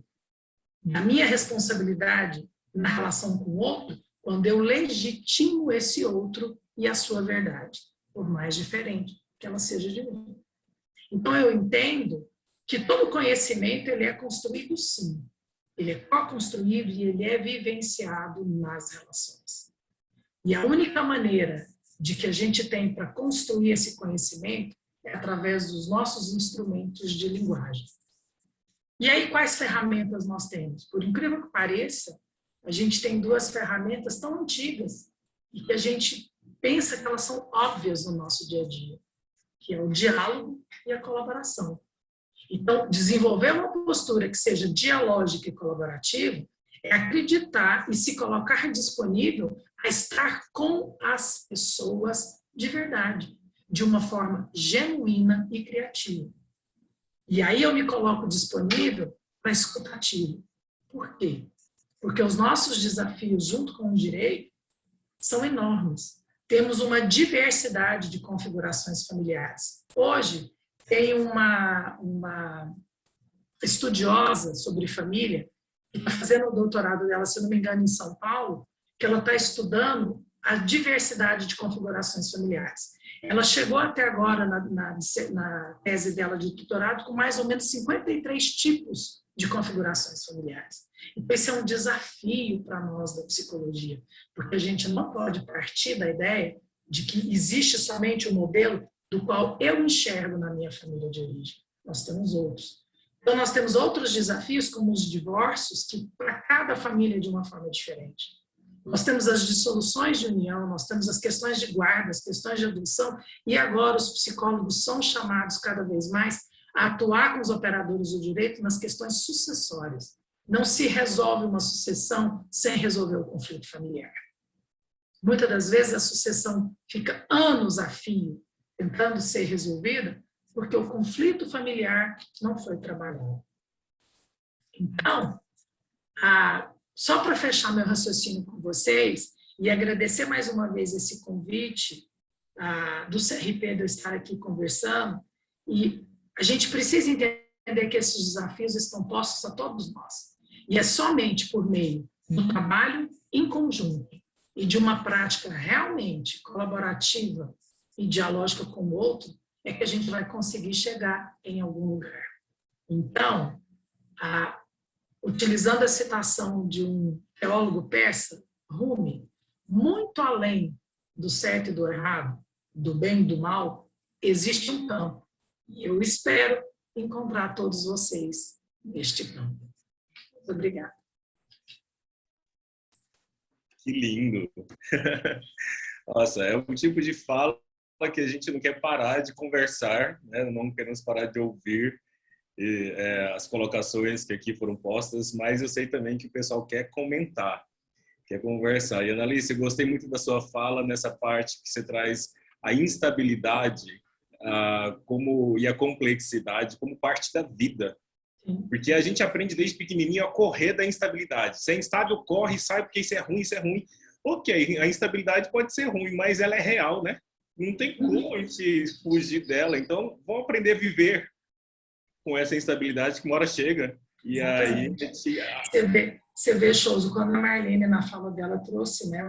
a minha responsabilidade na relação com o outro quando eu legitimo esse outro e a sua verdade, por mais diferente que ela seja de mim. Então, eu entendo que todo conhecimento ele é construído, sim. Ele é co-construído e ele é vivenciado nas relações. E a única maneira de que a gente tem para construir esse conhecimento é através dos nossos instrumentos de linguagem. E aí, quais ferramentas nós temos? Por incrível que pareça, a gente tem 2 ferramentas tão antigas e que a gente pensa que elas são óbvias no nosso dia a dia, que é o diálogo e a colaboração. Então, desenvolver uma postura que seja dialógica e colaborativa é acreditar e se colocar disponível a estar com as pessoas de verdade, de uma forma genuína e criativa. E aí eu me coloco disponível para escutativa. Por quê? Porque os nossos desafios junto com o direito são enormes. Temos uma diversidade de configurações familiares. Hoje, tem uma estudiosa sobre família, que está fazendo o doutorado dela, se não me engano, em São Paulo, que ela está estudando a diversidade de configurações familiares. Ela chegou até agora, na tese dela de doutorado, com mais ou menos 53 tipos de configurações familiares. Então, esse é um desafio para nós da psicologia, porque a gente não pode partir da ideia de que existe somente um modelo do qual eu enxergo na minha família de origem. Nós temos outros. Então, nós temos outros desafios, como os divórcios, que para cada família é de uma forma diferente. Nós temos as dissoluções de união, nós temos as questões de guarda, as questões de adoção, e agora os psicólogos são chamados cada vez mais a atuar com os operadores do direito nas questões sucessórias. Não se resolve uma sucessão sem resolver o conflito familiar. Muitas das vezes a sucessão fica anos a fio, tentando ser resolvida, porque o conflito familiar não foi trabalhado. Então, só para fechar meu raciocínio com vocês e agradecer mais uma vez esse convite do CRP de eu estar aqui conversando, e a gente precisa entender que esses desafios estão postos a todos nós. E é somente por meio do trabalho em conjunto e de uma prática realmente colaborativa e dialógica com o outro é que a gente vai conseguir chegar em algum lugar. Então, utilizando a citação de um teólogo persa, Rumi, muito além do certo e do errado, do bem e do mal, existe um campo. E eu espero encontrar todos vocês neste campo. Muito obrigada. Que lindo! Nossa, é um tipo de fala que a gente não quer parar de conversar, né? Não queremos parar de ouvir as colocações que aqui foram postas, mas eu sei também que o pessoal quer comentar, quer conversar. E, Analice, eu gostei muito da sua fala nessa parte que você traz a instabilidade e a complexidade como parte da vida. Porque a gente aprende desde pequenininho a correr da instabilidade. Se é instável, corre, sai, porque isso é ruim, isso é ruim. Ok, a instabilidade pode ser ruim, mas ela é real, né? Não tem como a gente fugir dela. Então, vamos aprender a viver com essa instabilidade que uma hora chega. E aí... Você vê, Souza, quando a Marlene, na fala dela, trouxe, né,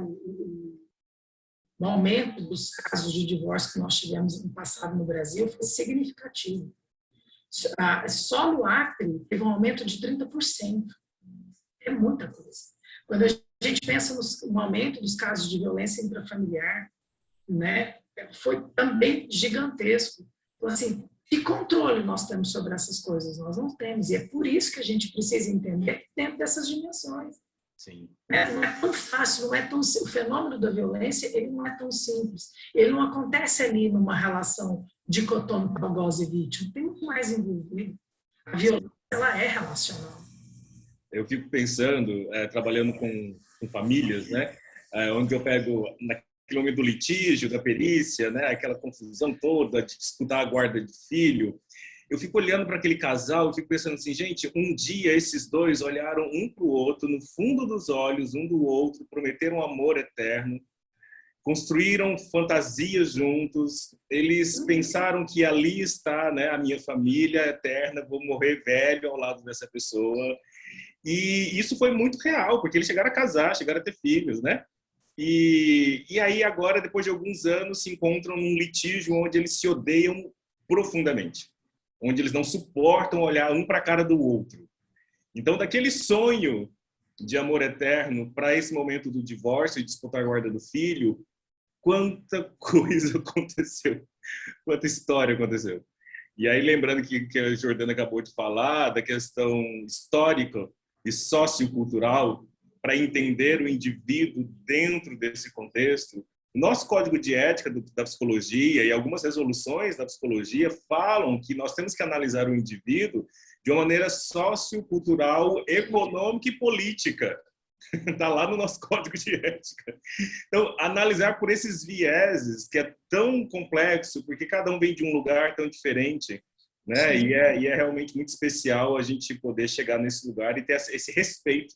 o aumento dos casos de divórcio que nós tivemos no passado no Brasil foi significativo. Só no Acre teve um aumento de 30%. É muita coisa. Quando a gente pensa no aumento dos casos de violência intrafamiliar, né, foi também gigantesco. Então, assim, que controle nós temos sobre essas coisas? Nós não temos. E é por isso que a gente precisa entender dentro dessas dimensões. Sim. Não é tão fácil, não é tão, o fenômeno da violência ele não é tão simples. Ele não acontece ali numa relação dicotômica algoz e vítima. Tem muito mais envolvido. A violência ela é relacional. Eu fico pensando, trabalhando com famílias, né, onde eu pego naquele momento do litígio, da perícia, né, aquela confusão toda de disputar a guarda de filho. Eu fico olhando para aquele casal e fico pensando assim, gente, um dia esses dois olharam um para o outro, no fundo dos olhos, um do outro, prometeram amor eterno, construíram fantasias juntos, eles pensaram que ali está, né, a minha família eterna, vou morrer velho ao lado dessa pessoa. E isso foi muito real, porque eles chegaram a casar, chegaram a ter filhos, né? E aí agora, depois de alguns anos, se encontram num litígio onde eles se odeiam profundamente, onde eles não suportam olhar um para a cara do outro. Então, daquele sonho de amor eterno para esse momento do divórcio e disputar a guarda do filho, quanta coisa aconteceu, quanta história aconteceu. E aí, lembrando que a Jordana acabou de falar da questão histórica e sociocultural, para entender o indivíduo dentro desse contexto, nosso código de ética da psicologia e algumas resoluções da psicologia falam que nós temos que analisar o indivíduo de uma maneira sociocultural, econômica e política. Está lá no nosso código de ética. Então, analisar por esses vieses, que é tão complexo, porque cada um vem de um lugar tão diferente, né? E é realmente muito especial a gente poder chegar nesse lugar e ter esse respeito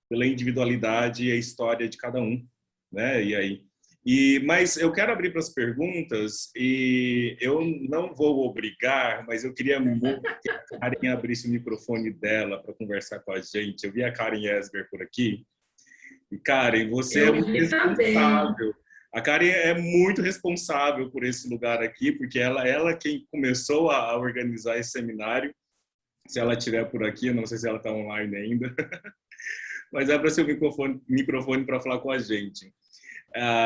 pela individualidade e a história de cada um, né? E aí... mas eu quero abrir para as perguntas e eu não vou obrigar, mas eu queria muito que a Karen abrisse o microfone dela para conversar com a gente. Eu vi a Karen Esber por aqui. E Karen, você é muito responsável. A Karen é muito responsável por esse lugar aqui, porque ela quem começou a organizar esse seminário. Se ela estiver por aqui, eu não sei se ela está online ainda. Mas abra seu microfone para falar com a gente.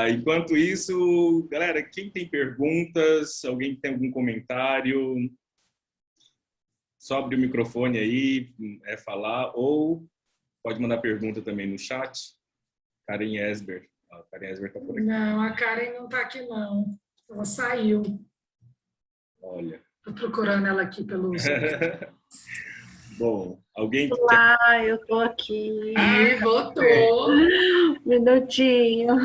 Enquanto isso, galera, quem tem perguntas, alguém tem algum comentário, só abre o microfone aí, falar, ou pode mandar pergunta também no chat. Karen Esber. A Karen Esber está por aqui. Não, a Karen não está aqui, não. Ela saiu. Olha. Estou procurando ela aqui pelo... Bom, alguém... Olá, eu estou aqui. Voltou. Minutinho.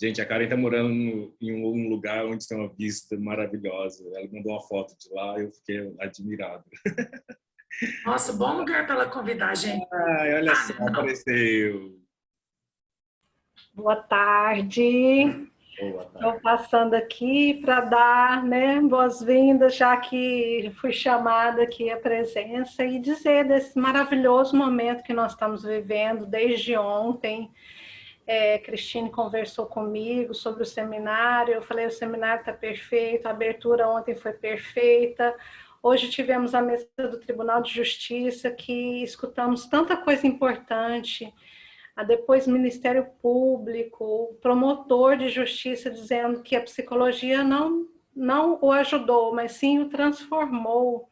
Gente, a Karen está morando em um lugar onde tem uma vista maravilhosa. Ela mandou uma foto de lá e eu fiquei admirado. Nossa, bom lugar para ela convidar a gente. Ai, olha só, Não. apareceu. Boa tarde. Boa tarde. Estou passando aqui para dar, né, boas-vindas, já que fui chamada aqui à presença, e dizer desse maravilhoso momento que nós estamos vivendo desde ontem. Cristine conversou comigo sobre o seminário, eu falei, o seminário está perfeito, a abertura ontem foi perfeita. Hoje tivemos a mesa do Tribunal de Justiça, que escutamos tanta coisa importante. Depois Ministério Público, o promotor de justiça dizendo que a psicologia não o ajudou, mas sim o transformou,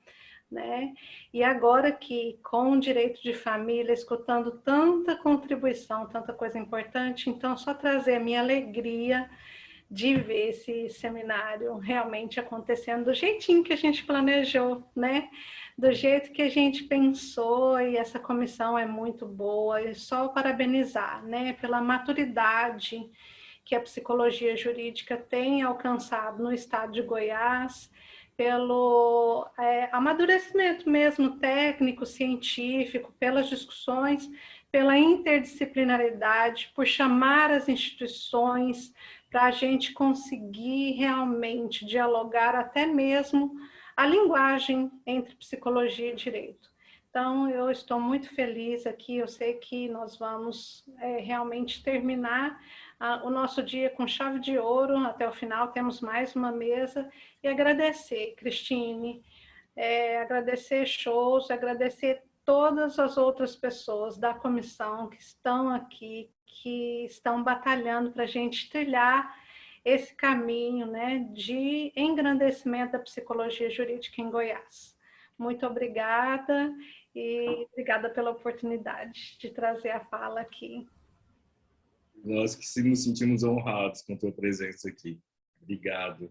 né? E agora que com o direito de família, escutando tanta contribuição, tanta coisa importante, então só trazer a minha alegria de ver esse seminário realmente acontecendo do jeitinho que a gente planejou, né? Do jeito que a gente pensou, e essa comissão é muito boa, e só parabenizar, né, pela maturidade que a psicologia jurídica tem alcançado no estado de Goiás, pelo amadurecimento mesmo técnico, científico, pelas discussões, pela interdisciplinaridade, por chamar as instituições para a gente conseguir realmente dialogar até mesmo a linguagem entre psicologia e direito. Então, eu estou muito feliz aqui, eu sei que nós vamos realmente terminar o nosso dia com chave de ouro, até o final temos mais uma mesa, e agradecer, Cristine, agradecer Shows, agradecer todas as outras pessoas da comissão que estão aqui, que estão batalhando para a gente trilhar esse caminho, né, de engrandecimento da psicologia jurídica em Goiás. Muito obrigada, e obrigada pela oportunidade de trazer a fala aqui. Nós que nos sentimos honrados com a tua presença aqui. Obrigado.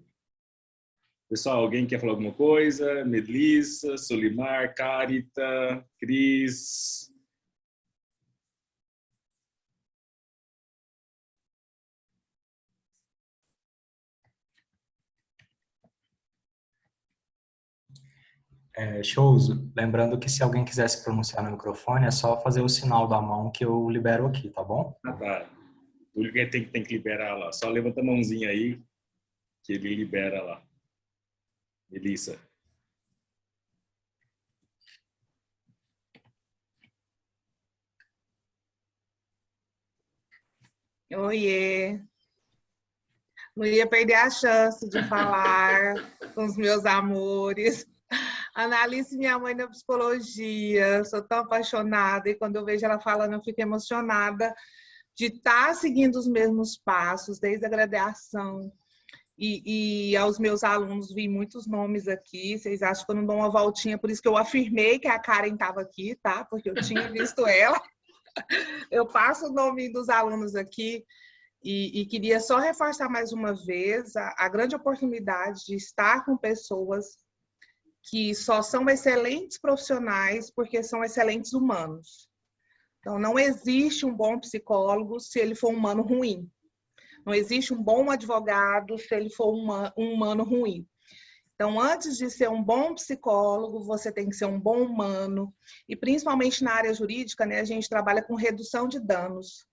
Pessoal, alguém quer falar alguma coisa? Melissa, Solimar, Carita, Cris... Shows, lembrando que se alguém quiser se pronunciar no microfone, é só fazer o sinal da mão que eu libero aqui, tá bom? Ah, tá. Tudo que tem que liberar lá. Só levanta a mãozinha aí, que ele libera lá. Melissa. Oiê! Não ia perder a chance de falar com os meus amores. Analice, minha mãe na psicologia, sou tão apaixonada, e quando eu vejo ela falando, eu fico emocionada de estar seguindo os mesmos passos, desde a graduação. E aos meus alunos, vi muitos nomes aqui, vocês acham que eu não dou uma voltinha, por isso que eu afirmei que a Karen estava aqui, tá? Porque eu tinha visto ela. Eu passo o nome dos alunos aqui. E queria só reforçar mais uma vez a grande oportunidade de estar com pessoas que só são excelentes profissionais porque são excelentes humanos. Então, não existe um bom psicólogo se ele for um humano ruim. Não existe um bom advogado se ele for um humano ruim. Então, antes de ser um bom psicólogo, você tem que ser um bom humano. E principalmente na área jurídica, né, a gente trabalha com redução de danos.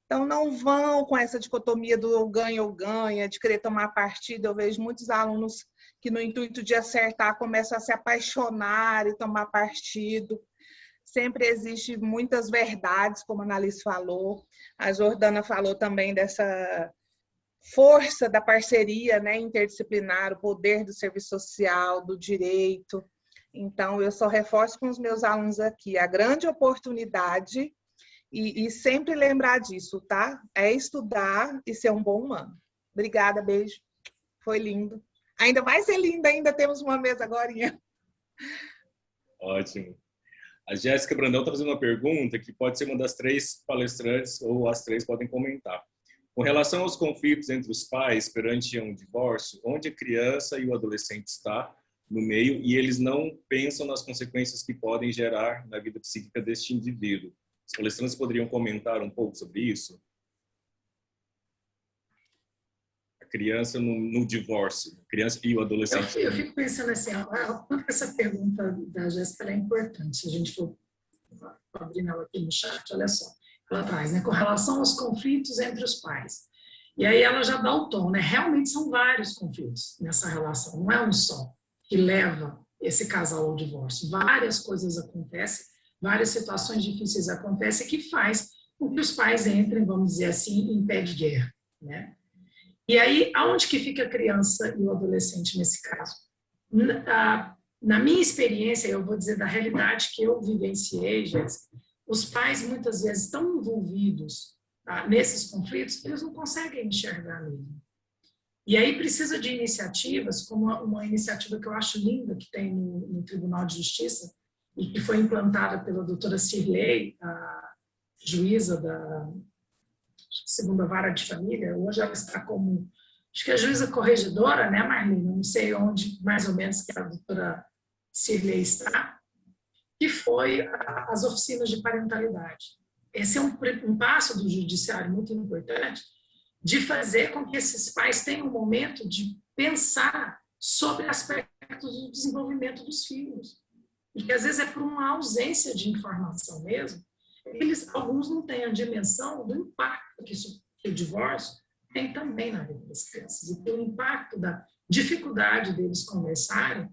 Então, não vão com essa dicotomia do ganha ou ganha, de querer tomar partido. Eu vejo muitos alunos que, no intuito de acertar, começam a se apaixonar e tomar partido. Sempre existe muitas verdades, como a Annalise falou. A Jordana falou também dessa força da parceria, né, interdisciplinar, o poder do serviço social, do direito. Então, eu só reforço com os meus alunos aqui a grande oportunidade. E sempre lembrar disso, tá? É estudar e ser um bom humano. Obrigada, beijo. Foi lindo. Ainda vai ser lindo, ainda temos uma mesa agorinha. Ótimo. A Jéssica Brandão está fazendo uma pergunta que pode ser uma das 3 palestrantes, ou as 3 podem comentar. Com relação aos conflitos entre os pais perante um divórcio, onde a criança e o adolescente está no meio e eles não pensam nas consequências que podem gerar na vida psíquica deste indivíduo. Os palestrantes poderiam comentar um pouco sobre isso? criança no divórcio, criança e o adolescente? Eu fico pensando assim, essa pergunta da Jéssica é importante, se a gente for abrir ela aqui no chat, olha só, ela traz, né, com relação aos conflitos entre os pais. E aí ela já dá o tom, né? Realmente são vários conflitos nessa relação, não é um só que leva esse casal ao divórcio. Várias coisas acontecem, várias situações difíceis acontecem que faz com que os pais entrem, vamos dizer assim, em pé de guerra, né? E aí, aonde que fica a criança e o adolescente nesse caso? Na minha experiência, eu vou dizer da realidade que eu vivenciei, Jéssica, os pais muitas vezes estão envolvidos nesses conflitos, eles não conseguem enxergar mesmo. E aí precisa de iniciativas, como uma iniciativa que eu acho linda, que tem no Tribunal de Justiça, e que foi implantada pela doutora Cirlei, a juíza da segunda vara de família. Hoje ela está como, acho que é juíza corregedora, né, Marlene? Não sei onde, mais ou menos, que a doutora Cirlei está, que foi as oficinas de parentalidade. Esse é um passo do judiciário muito importante, de fazer com que esses pais tenham um momento de pensar sobre aspectos do desenvolvimento dos filhos. E que às vezes é por uma ausência de informação mesmo, alguns não têm a dimensão do impacto que o divórcio tem também na vida das crianças, e pelo impacto da dificuldade deles conversarem,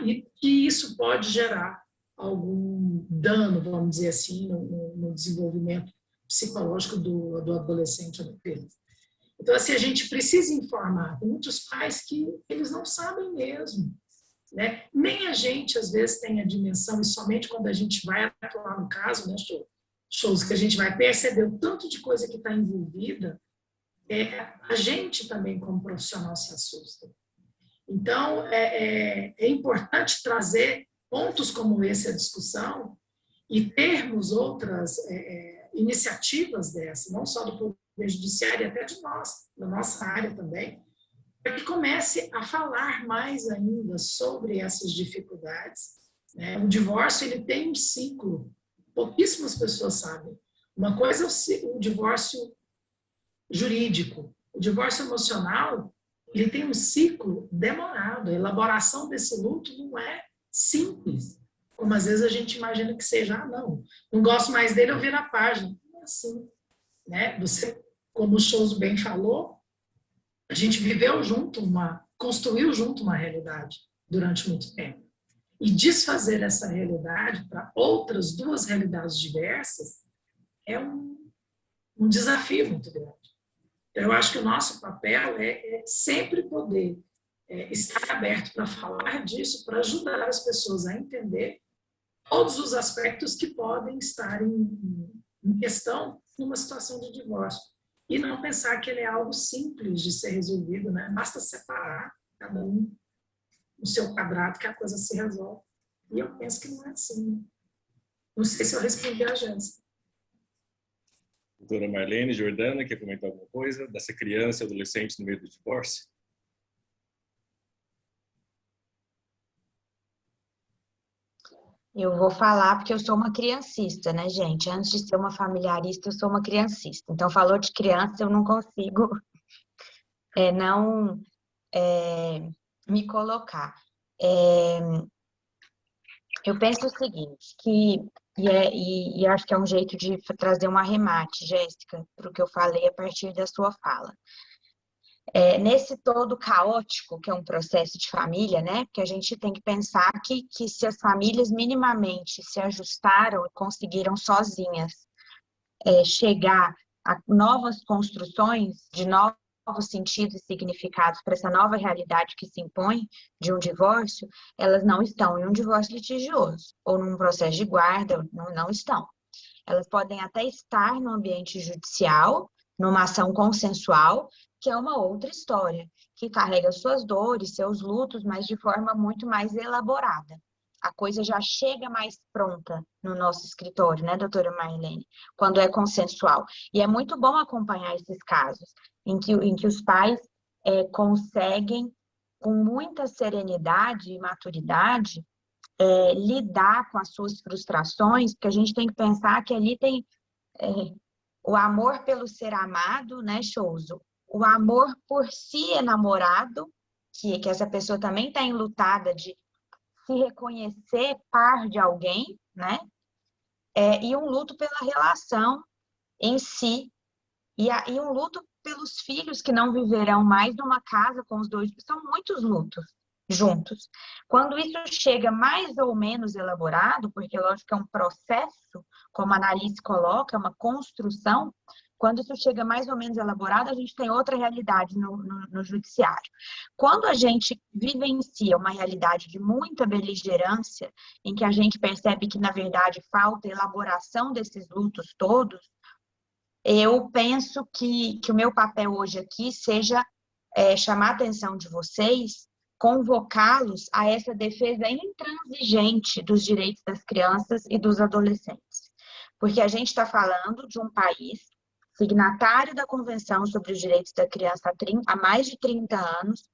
e que isso pode gerar algum dano, vamos dizer assim, no desenvolvimento psicológico do adolescente ou da criança. Então, assim, a gente precisa informar. Tem muitos pais que eles não sabem mesmo, né? Nem a gente, às vezes, tem a dimensão, e somente quando a gente vai atuar no caso, né, shows que a gente vai perceber o tanto de coisa que está envolvida, a gente também, como profissional, se assusta. Então, é importante trazer pontos como esse à discussão e termos outras iniciativas dessas, não só do Poder Judiciário, até de nós, da nossa área também, para que comece a falar mais ainda sobre essas dificuldades, né? O divórcio, ele tem um ciclo, pouquíssimas pessoas sabem. Uma coisa é o divórcio jurídico, o divórcio emocional, ele tem um ciclo demorado, a elaboração desse luto não é simples, como às vezes a gente imagina que seja, não gosto mais dele, eu viro a página. Não é assim, né? Você, como o Souza bem falou, a gente viveu junto, construiu junto uma realidade durante muito tempo. E desfazer essa realidade para outras duas realidades diversas é um desafio muito grande. Então, eu acho que o nosso papel é sempre poder estar aberto para falar disso, para ajudar as pessoas a entender todos os aspectos que podem estar em questão numa situação de divórcio. E não pensar que ele é algo simples de ser resolvido, né? Basta separar cada um no seu quadrado que a coisa se resolve. E eu penso que não é assim, né? Não sei se eu respondi a Jéssica. Doutora Marlene Jordana, quer comentar alguma coisa dessa criança e adolescente no meio do divórcio? Eu vou falar porque eu sou uma criancista, né, gente? Antes de ser uma familiarista, eu sou uma criancista. Então, falou de criança, eu não consigo não me colocar. Eu penso o seguinte, e acho que é um jeito de trazer um arremate, Jéssica, para o que eu falei a partir da sua fala. Nesse todo caótico, que é um processo de família, né? Porque a gente tem que pensar que se as famílias minimamente se ajustaram e conseguiram sozinhas chegar a novas construções de novos sentidos e significados para essa nova realidade que se impõe de um divórcio, elas não estão em um divórcio litigioso ou num processo de guarda, não estão. Elas podem até estar no ambiente judicial, numa ação consensual, que é uma outra história, que carrega suas dores, seus lutos, mas de forma muito mais elaborada. A coisa já chega mais pronta no nosso escritório, né, doutora Marlene? Quando é consensual. E é muito bom acompanhar esses casos, em que os pais conseguem, com muita serenidade e maturidade, lidar com as suas frustrações, porque a gente tem que pensar que ali tem o amor pelo ser amado, né, Chouso? o amor por si enamorado, que essa pessoa também está enlutada de se reconhecer par de alguém, né? E um luto pela relação em si, e um luto pelos filhos que não viverão mais numa casa com os dois. São muitos lutos juntos. Quando isso chega mais ou menos elaborado, porque lógico que é um processo, como a Analice coloca, é uma construção, quando isso chega mais ou menos elaborado, a gente tem outra realidade no judiciário. Quando a gente vivencia uma realidade de muita beligerância, em que a gente percebe que, na verdade, falta elaboração desses lutos todos, eu penso que o meu papel hoje aqui seja chamar a atenção de vocês, convocá-los a essa defesa intransigente dos direitos das crianças e dos adolescentes. Porque a gente está falando de um país signatário da Convenção sobre os Direitos da Criança há mais de 30 anos,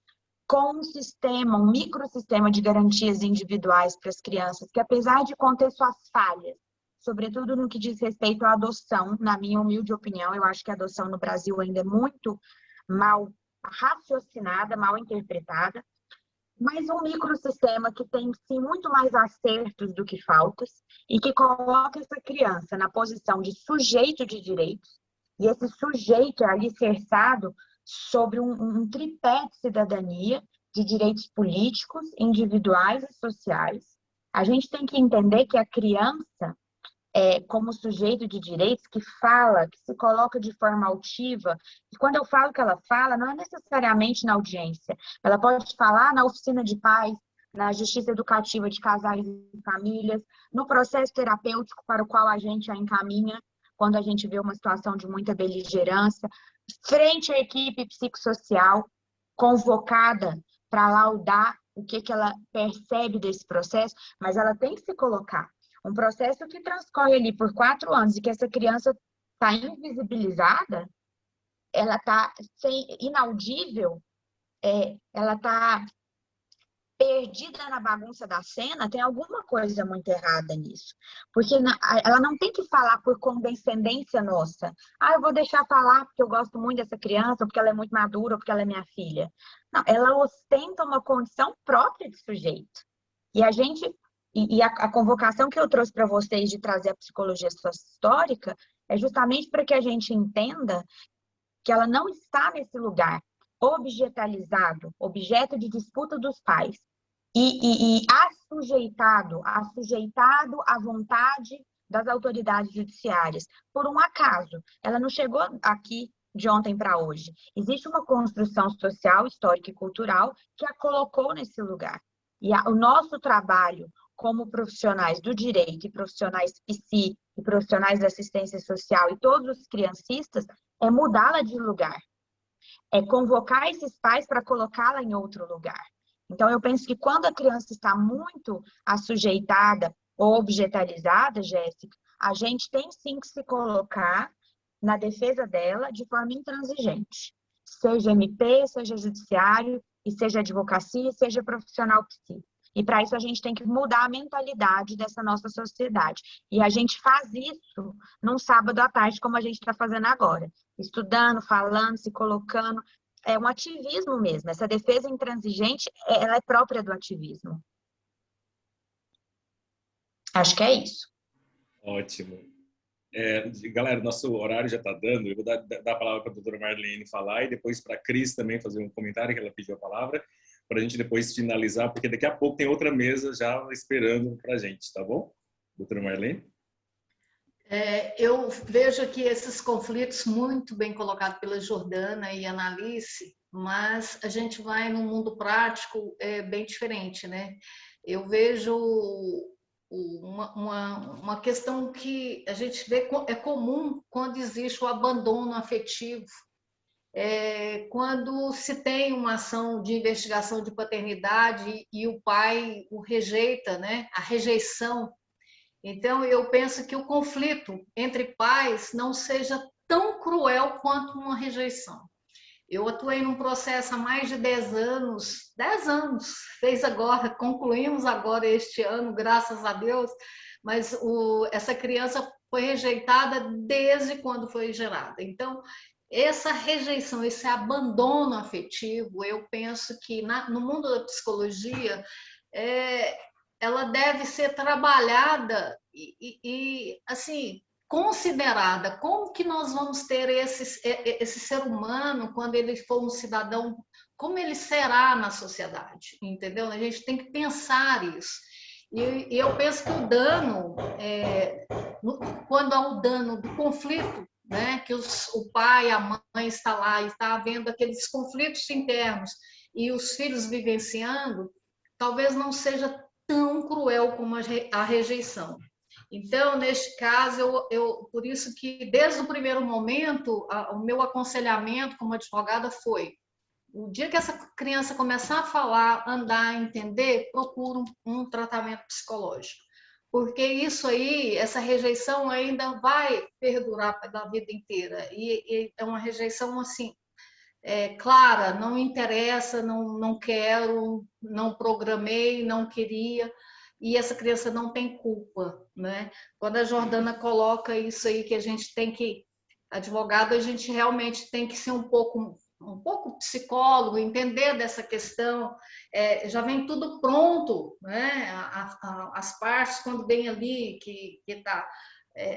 com um microsistema de garantias individuais para as crianças, que apesar de conter suas falhas, sobretudo no que diz respeito à adoção, na minha humilde opinião, eu acho que a adoção no Brasil ainda é muito mal raciocinada, mal interpretada, mas um microsistema que tem, sim, muito mais acertos do que faltas e que coloca essa criança na posição de sujeito de direitos, e esse sujeito é alicerçado sobre um tripé de cidadania, de direitos políticos, individuais e sociais. A gente tem que entender que a criança, como sujeito de direitos, que fala, que se coloca de forma altiva, e quando eu falo que ela fala, não é necessariamente na audiência, ela pode falar na oficina de pais, na justiça educativa de casais e famílias, no processo terapêutico para o qual a gente a encaminha, quando a gente vê uma situação de muita beligerância, frente à equipe psicossocial convocada para laudar o que ela percebe desse processo, mas ela tem que se colocar. Um processo que transcorre ali por 4 anos e que essa criança está invisibilizada, ela está inaudível, ela está perdida na bagunça da cena, tem alguma coisa muito errada nisso. Porque ela não tem que falar por condescendência nossa. Eu vou deixar falar porque eu gosto muito dessa criança, porque ela é muito madura, ou porque ela é minha filha. Não, ela ostenta uma condição própria de sujeito. E a gente... E a convocação que eu trouxe para vocês de trazer a psicologia histórica é justamente para que a gente entenda que ela não está nesse lugar objetalizado, objeto de disputa dos pais, e assujeitado à vontade das autoridades judiciárias. Por um acaso, ela não chegou aqui de ontem para hoje. Existe uma construção social, histórica e cultural que a colocou nesse lugar. E o nosso trabalho como profissionais do direito, e profissionais psi, e profissionais da assistência social, e todos os criancistas, é mudá-la de lugar. É convocar esses pais para colocá-la em outro lugar. Então, eu penso que quando a criança está muito assujeitada ou objetalizada, Jéssica, a gente tem sim que se colocar na defesa dela de forma intransigente. Seja MP, seja judiciário, e seja advocacia, seja profissional psi. E para isso a gente tem que mudar a mentalidade dessa nossa sociedade. E a gente faz isso num sábado à tarde, como a gente está fazendo agora. Estudando, falando, se colocando. É um ativismo mesmo. Essa defesa intransigente, ela é própria do ativismo. Acho que é isso. Ótimo. Galera, nosso horário já está dando. Eu vou dar a palavra para a doutora Marlene falar e depois para a Cris também fazer um comentário, que ela pediu a palavra, para a gente depois finalizar, porque daqui a pouco tem outra mesa já esperando para a gente, tá bom? Doutora Marlene? Eu vejo aqui esses conflitos muito bem colocados pela Jordana e Analice, mas a gente vai num mundo prático bem diferente, né? Eu vejo uma questão que a gente vê é comum quando existe o abandono afetivo. Quando se tem uma ação de investigação de paternidade e o pai o rejeita, né? A rejeição. Então, eu penso que o conflito entre pais não seja tão cruel quanto uma rejeição. Eu atuei num processo há mais de 10 anos, concluímos agora este ano, graças a Deus, mas essa criança foi rejeitada desde quando foi gerada. Então, essa rejeição, esse abandono afetivo, eu penso que no mundo da psicologia, ela deve ser trabalhada e assim, considerada. Como que nós vamos ter esse ser humano quando ele for um cidadão, como ele será na sociedade, entendeu? A gente tem que pensar isso. E eu penso que o dano, quando há o dano do conflito, né, que o pai, a mãe está lá e está havendo aqueles conflitos internos e os filhos vivenciando, talvez não seja tão cruel como a rejeição. Então, neste caso, por isso que, desde o primeiro momento, o meu aconselhamento como advogada foi: o dia que essa criança começar a falar, andar, entender, procura um tratamento psicológico. Porque isso aí, essa rejeição ainda vai perdurar pela vida inteira. E é uma rejeição, assim, clara, não interessa, não quero, não programei, não queria. E essa criança não tem culpa, né? Quando a Jordana coloca isso aí, que a gente tem que, advogado, a gente realmente tem que ser um pouco psicólogo, entender dessa questão, já vem tudo pronto, né? As partes, quando vem ali, que está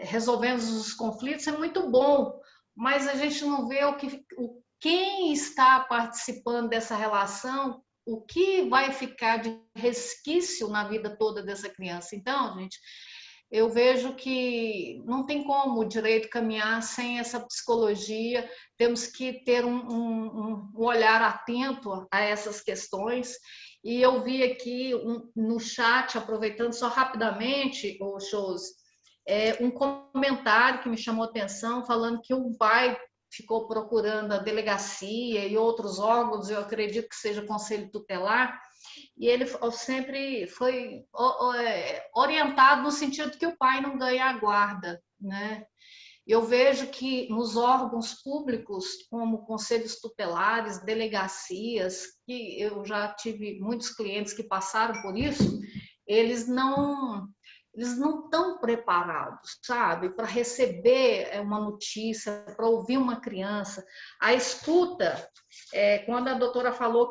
resolvendo os conflitos, é muito bom, mas a gente não vê quem está participando dessa relação, o que vai ficar de resquício na vida toda dessa criança. Então, gente, eu vejo que não tem como o direito caminhar sem essa psicologia, temos que ter um olhar atento a essas questões. E eu vi aqui no chat, aproveitando só rapidamente, o Chose, um comentário que me chamou a atenção, falando que o pai ficou procurando a delegacia e outros órgãos, eu acredito que seja conselho tutelar, e ele sempre foi orientado no sentido que o pai não ganha a guarda, né? Eu vejo que nos órgãos públicos, como conselhos tutelares, delegacias, que eu já tive muitos clientes que passaram por isso, eles não estão preparados, sabe, para receber uma notícia, para ouvir uma criança. A escuta, quando a doutora fala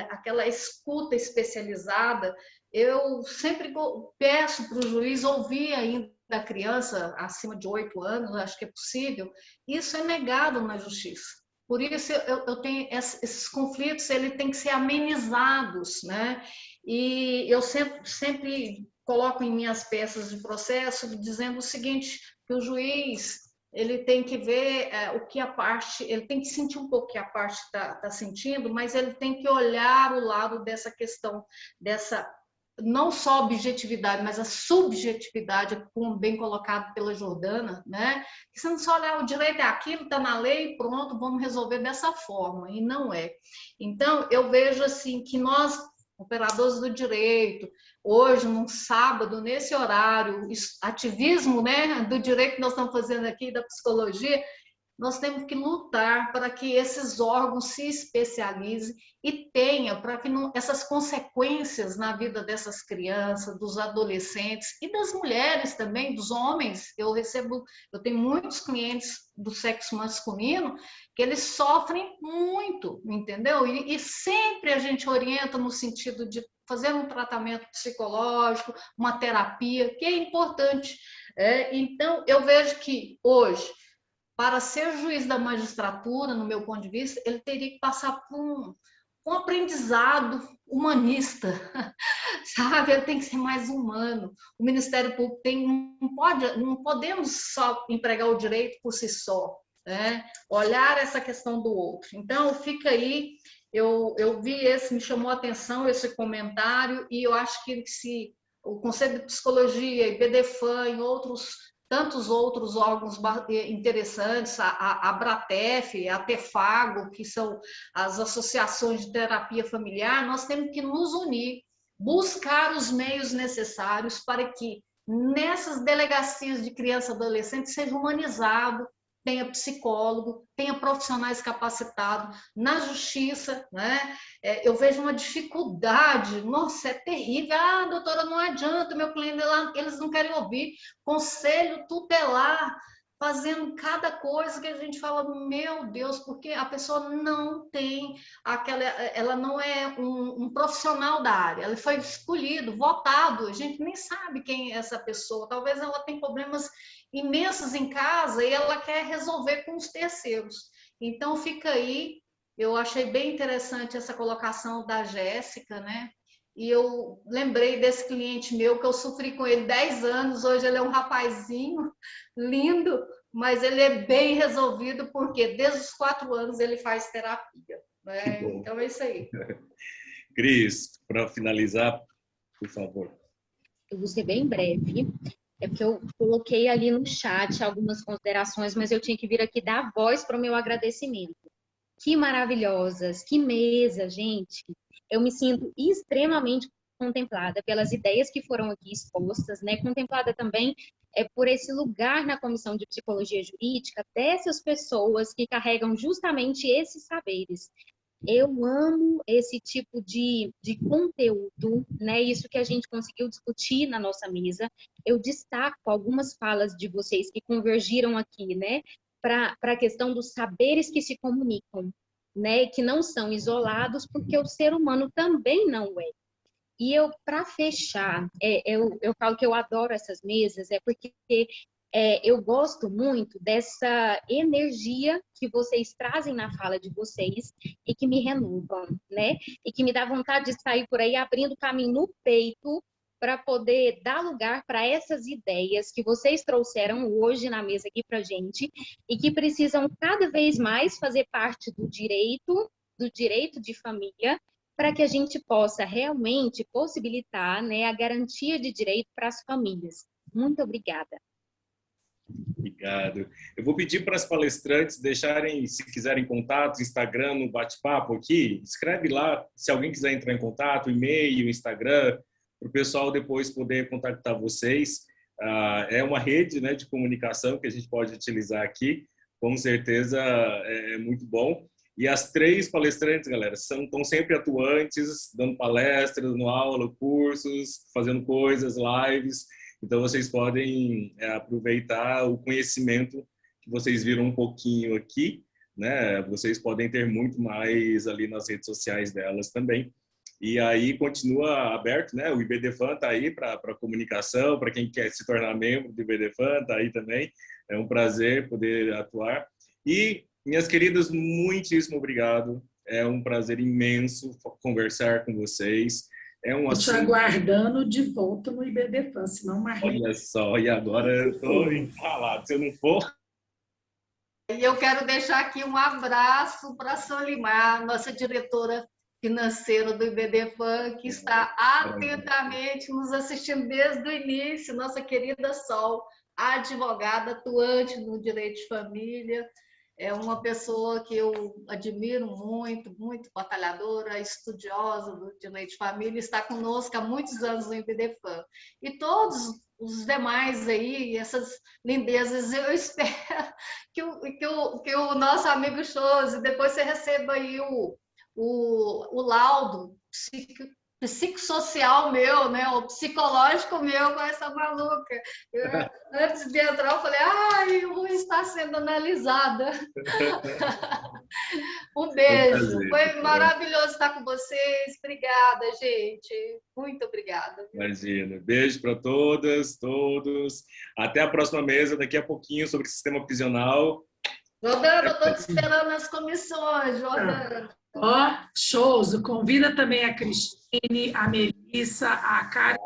aquela escuta especializada, eu sempre peço para o juiz ouvir ainda a criança acima de 8 anos, acho que é possível. Isso é negado na justiça. Por isso, eu tenho esses conflitos, eles têm que ser amenizados, né? E eu sempre coloco em minhas peças de processo dizendo o seguinte, que o juiz ele tem que ver o que a parte, ele tem que sentir um pouco o que a parte está sentindo, mas ele tem que olhar o lado dessa questão, dessa não só objetividade, mas a subjetividade, como bem colocado pela Jordana, né? Que se não só olhar o direito é aquilo, está na lei, pronto, vamos resolver dessa forma, e não é. Então, eu vejo assim que nós, operadores do direito, hoje, num sábado, nesse horário, ativismo, né, do direito que nós estamos fazendo aqui, da psicologia, nós temos que lutar para que esses órgãos se especializem e tenham, para que essas consequências na vida dessas crianças, dos adolescentes e das mulheres também, dos homens. Eu tenho muitos clientes do sexo masculino que eles sofrem muito, entendeu? E sempre a gente orienta no sentido de fazer um tratamento psicológico, uma terapia, que é importante. Então, eu vejo que hoje, para ser juiz da magistratura, no meu ponto de vista, ele teria que passar por um aprendizado humanista, sabe? Ele tem que ser mais humano. O Ministério Público não podemos só empregar o direito por si só, né? Olhar essa questão do outro. Então, fica aí, eu vi me chamou a atenção esse comentário, e eu acho que se o Conselho de Psicologia, IBDFAN e tantos outros órgãos interessantes, a Abratef, a Tefago, que são as associações de terapia familiar, nós temos que nos unir, buscar os meios necessários para que nessas delegacias de criança e adolescente seja humanizado, tenha psicólogo, tenha profissionais capacitados. Na justiça, né? Eu vejo uma dificuldade, nossa, é terrível. Ah, doutora, não adianta, meu cliente lá, eles não querem ouvir. Conselho tutelar, fazendo cada coisa que a gente fala, meu Deus, porque a pessoa não tem aquela, ela não é um profissional da área, ela foi escolhido, votado, a gente nem sabe quem é essa pessoa, talvez ela tenha problemas imensos em casa e ela quer resolver com os terceiros. Então fica aí, eu achei bem interessante essa colocação da Jéssica, né? E eu lembrei desse cliente meu, que eu sofri com ele 10 anos, hoje ele é um rapazinho lindo, mas ele é bem resolvido, porque desde os 4 anos ele faz terapia. Né? Então é isso aí. Cris, para finalizar, por favor. Eu vou ser bem breve, é porque eu coloquei ali no chat algumas considerações, mas eu tinha que vir aqui dar voz para o meu agradecimento. Que maravilhosas, que mesa, gente. Eu me sinto extremamente contemplada pelas ideias que foram aqui expostas, né? Contemplada também por esse lugar na Comissão de Psicologia Jurídica dessas pessoas que carregam justamente esses saberes. Eu amo esse tipo de conteúdo, né? Isso que a gente conseguiu discutir na nossa mesa. Eu destaco algumas falas de vocês que convergiram aqui, né? Para a questão dos saberes que se comunicam, né? Que não são isolados, porque o ser humano também não é. E eu, para fechar, eu falo que eu adoro essas mesas, porque eu gosto muito dessa energia que vocês trazem na fala de vocês e que me renovam, né? E que me dá vontade de sair por aí abrindo caminho no peito para poder dar lugar para essas ideias que vocês trouxeram hoje na mesa aqui para gente e que precisam cada vez mais fazer parte do direito de família, para que a gente possa realmente possibilitar, né, a garantia de direito para as famílias. Muito obrigada. Obrigado. Eu vou pedir para as palestrantes deixarem, se quiserem, contatos, Instagram, no bate-papo aqui. Escreve lá, se alguém quiser entrar em contato, e-mail, Instagram, para o pessoal depois poder contactar vocês. É uma rede, né, de comunicação que a gente pode utilizar aqui. Com certeza é muito bom. E as 3 palestrantes, galera, estão sempre atuantes, dando palestras, dando aula, cursos, fazendo coisas, lives. Então, vocês podem aproveitar o conhecimento que vocês viram um pouquinho aqui, né? Vocês podem ter muito mais ali nas redes sociais delas também. E aí, continua aberto, né? O IBDFAN está aí para comunicação, para quem quer se tornar membro do IBDFAN, está aí também. É um prazer poder atuar. E, minhas queridas, muitíssimo obrigado. É um prazer imenso conversar com vocês. Estou te aguardando de volta no IBDFAN, senão Marlene... Olha só, e agora eu estou enrolado. Se eu não for... E eu quero deixar aqui um abraço para a Solimar, nossa diretora financeira do IBDFAN, que está atentamente nos assistindo desde o início, nossa querida Sol, advogada atuante no direito de família. É uma pessoa que eu admiro muito, muito batalhadora, estudiosa do direito de família, está conosco há muitos anos no IBDFAN. E todos os demais aí, essas lindezas, eu espero que o nosso amigo Chose, depois você receba aí o laudo psicossocial meu, né, o psicológico meu com essa maluca. Antes de entrar, eu falei, eu vou estar sendo analisada. Um beijo. Foi maravilhoso estar com vocês. Obrigada, gente. Muito obrigada. Imagina. Beijo para todas, todos. Até a próxima mesa, daqui a pouquinho, sobre o sistema prisional. Jordana, eu estou te esperando nas comissões, Jordana. Shows. Convida também a Cristine, a Melissa, a Karen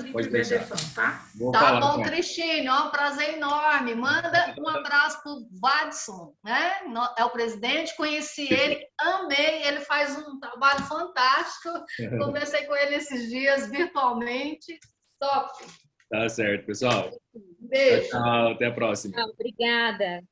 e o IBDFAN, tá? Tá bom, Cristine, é um prazer enorme. Manda um abraço para o Vadson, né? É o presidente, conheci ele, amei, ele faz um trabalho fantástico. Conversei com ele esses dias virtualmente. Top. Tá certo, pessoal. Beijo. Tchau, até a próxima. Obrigada.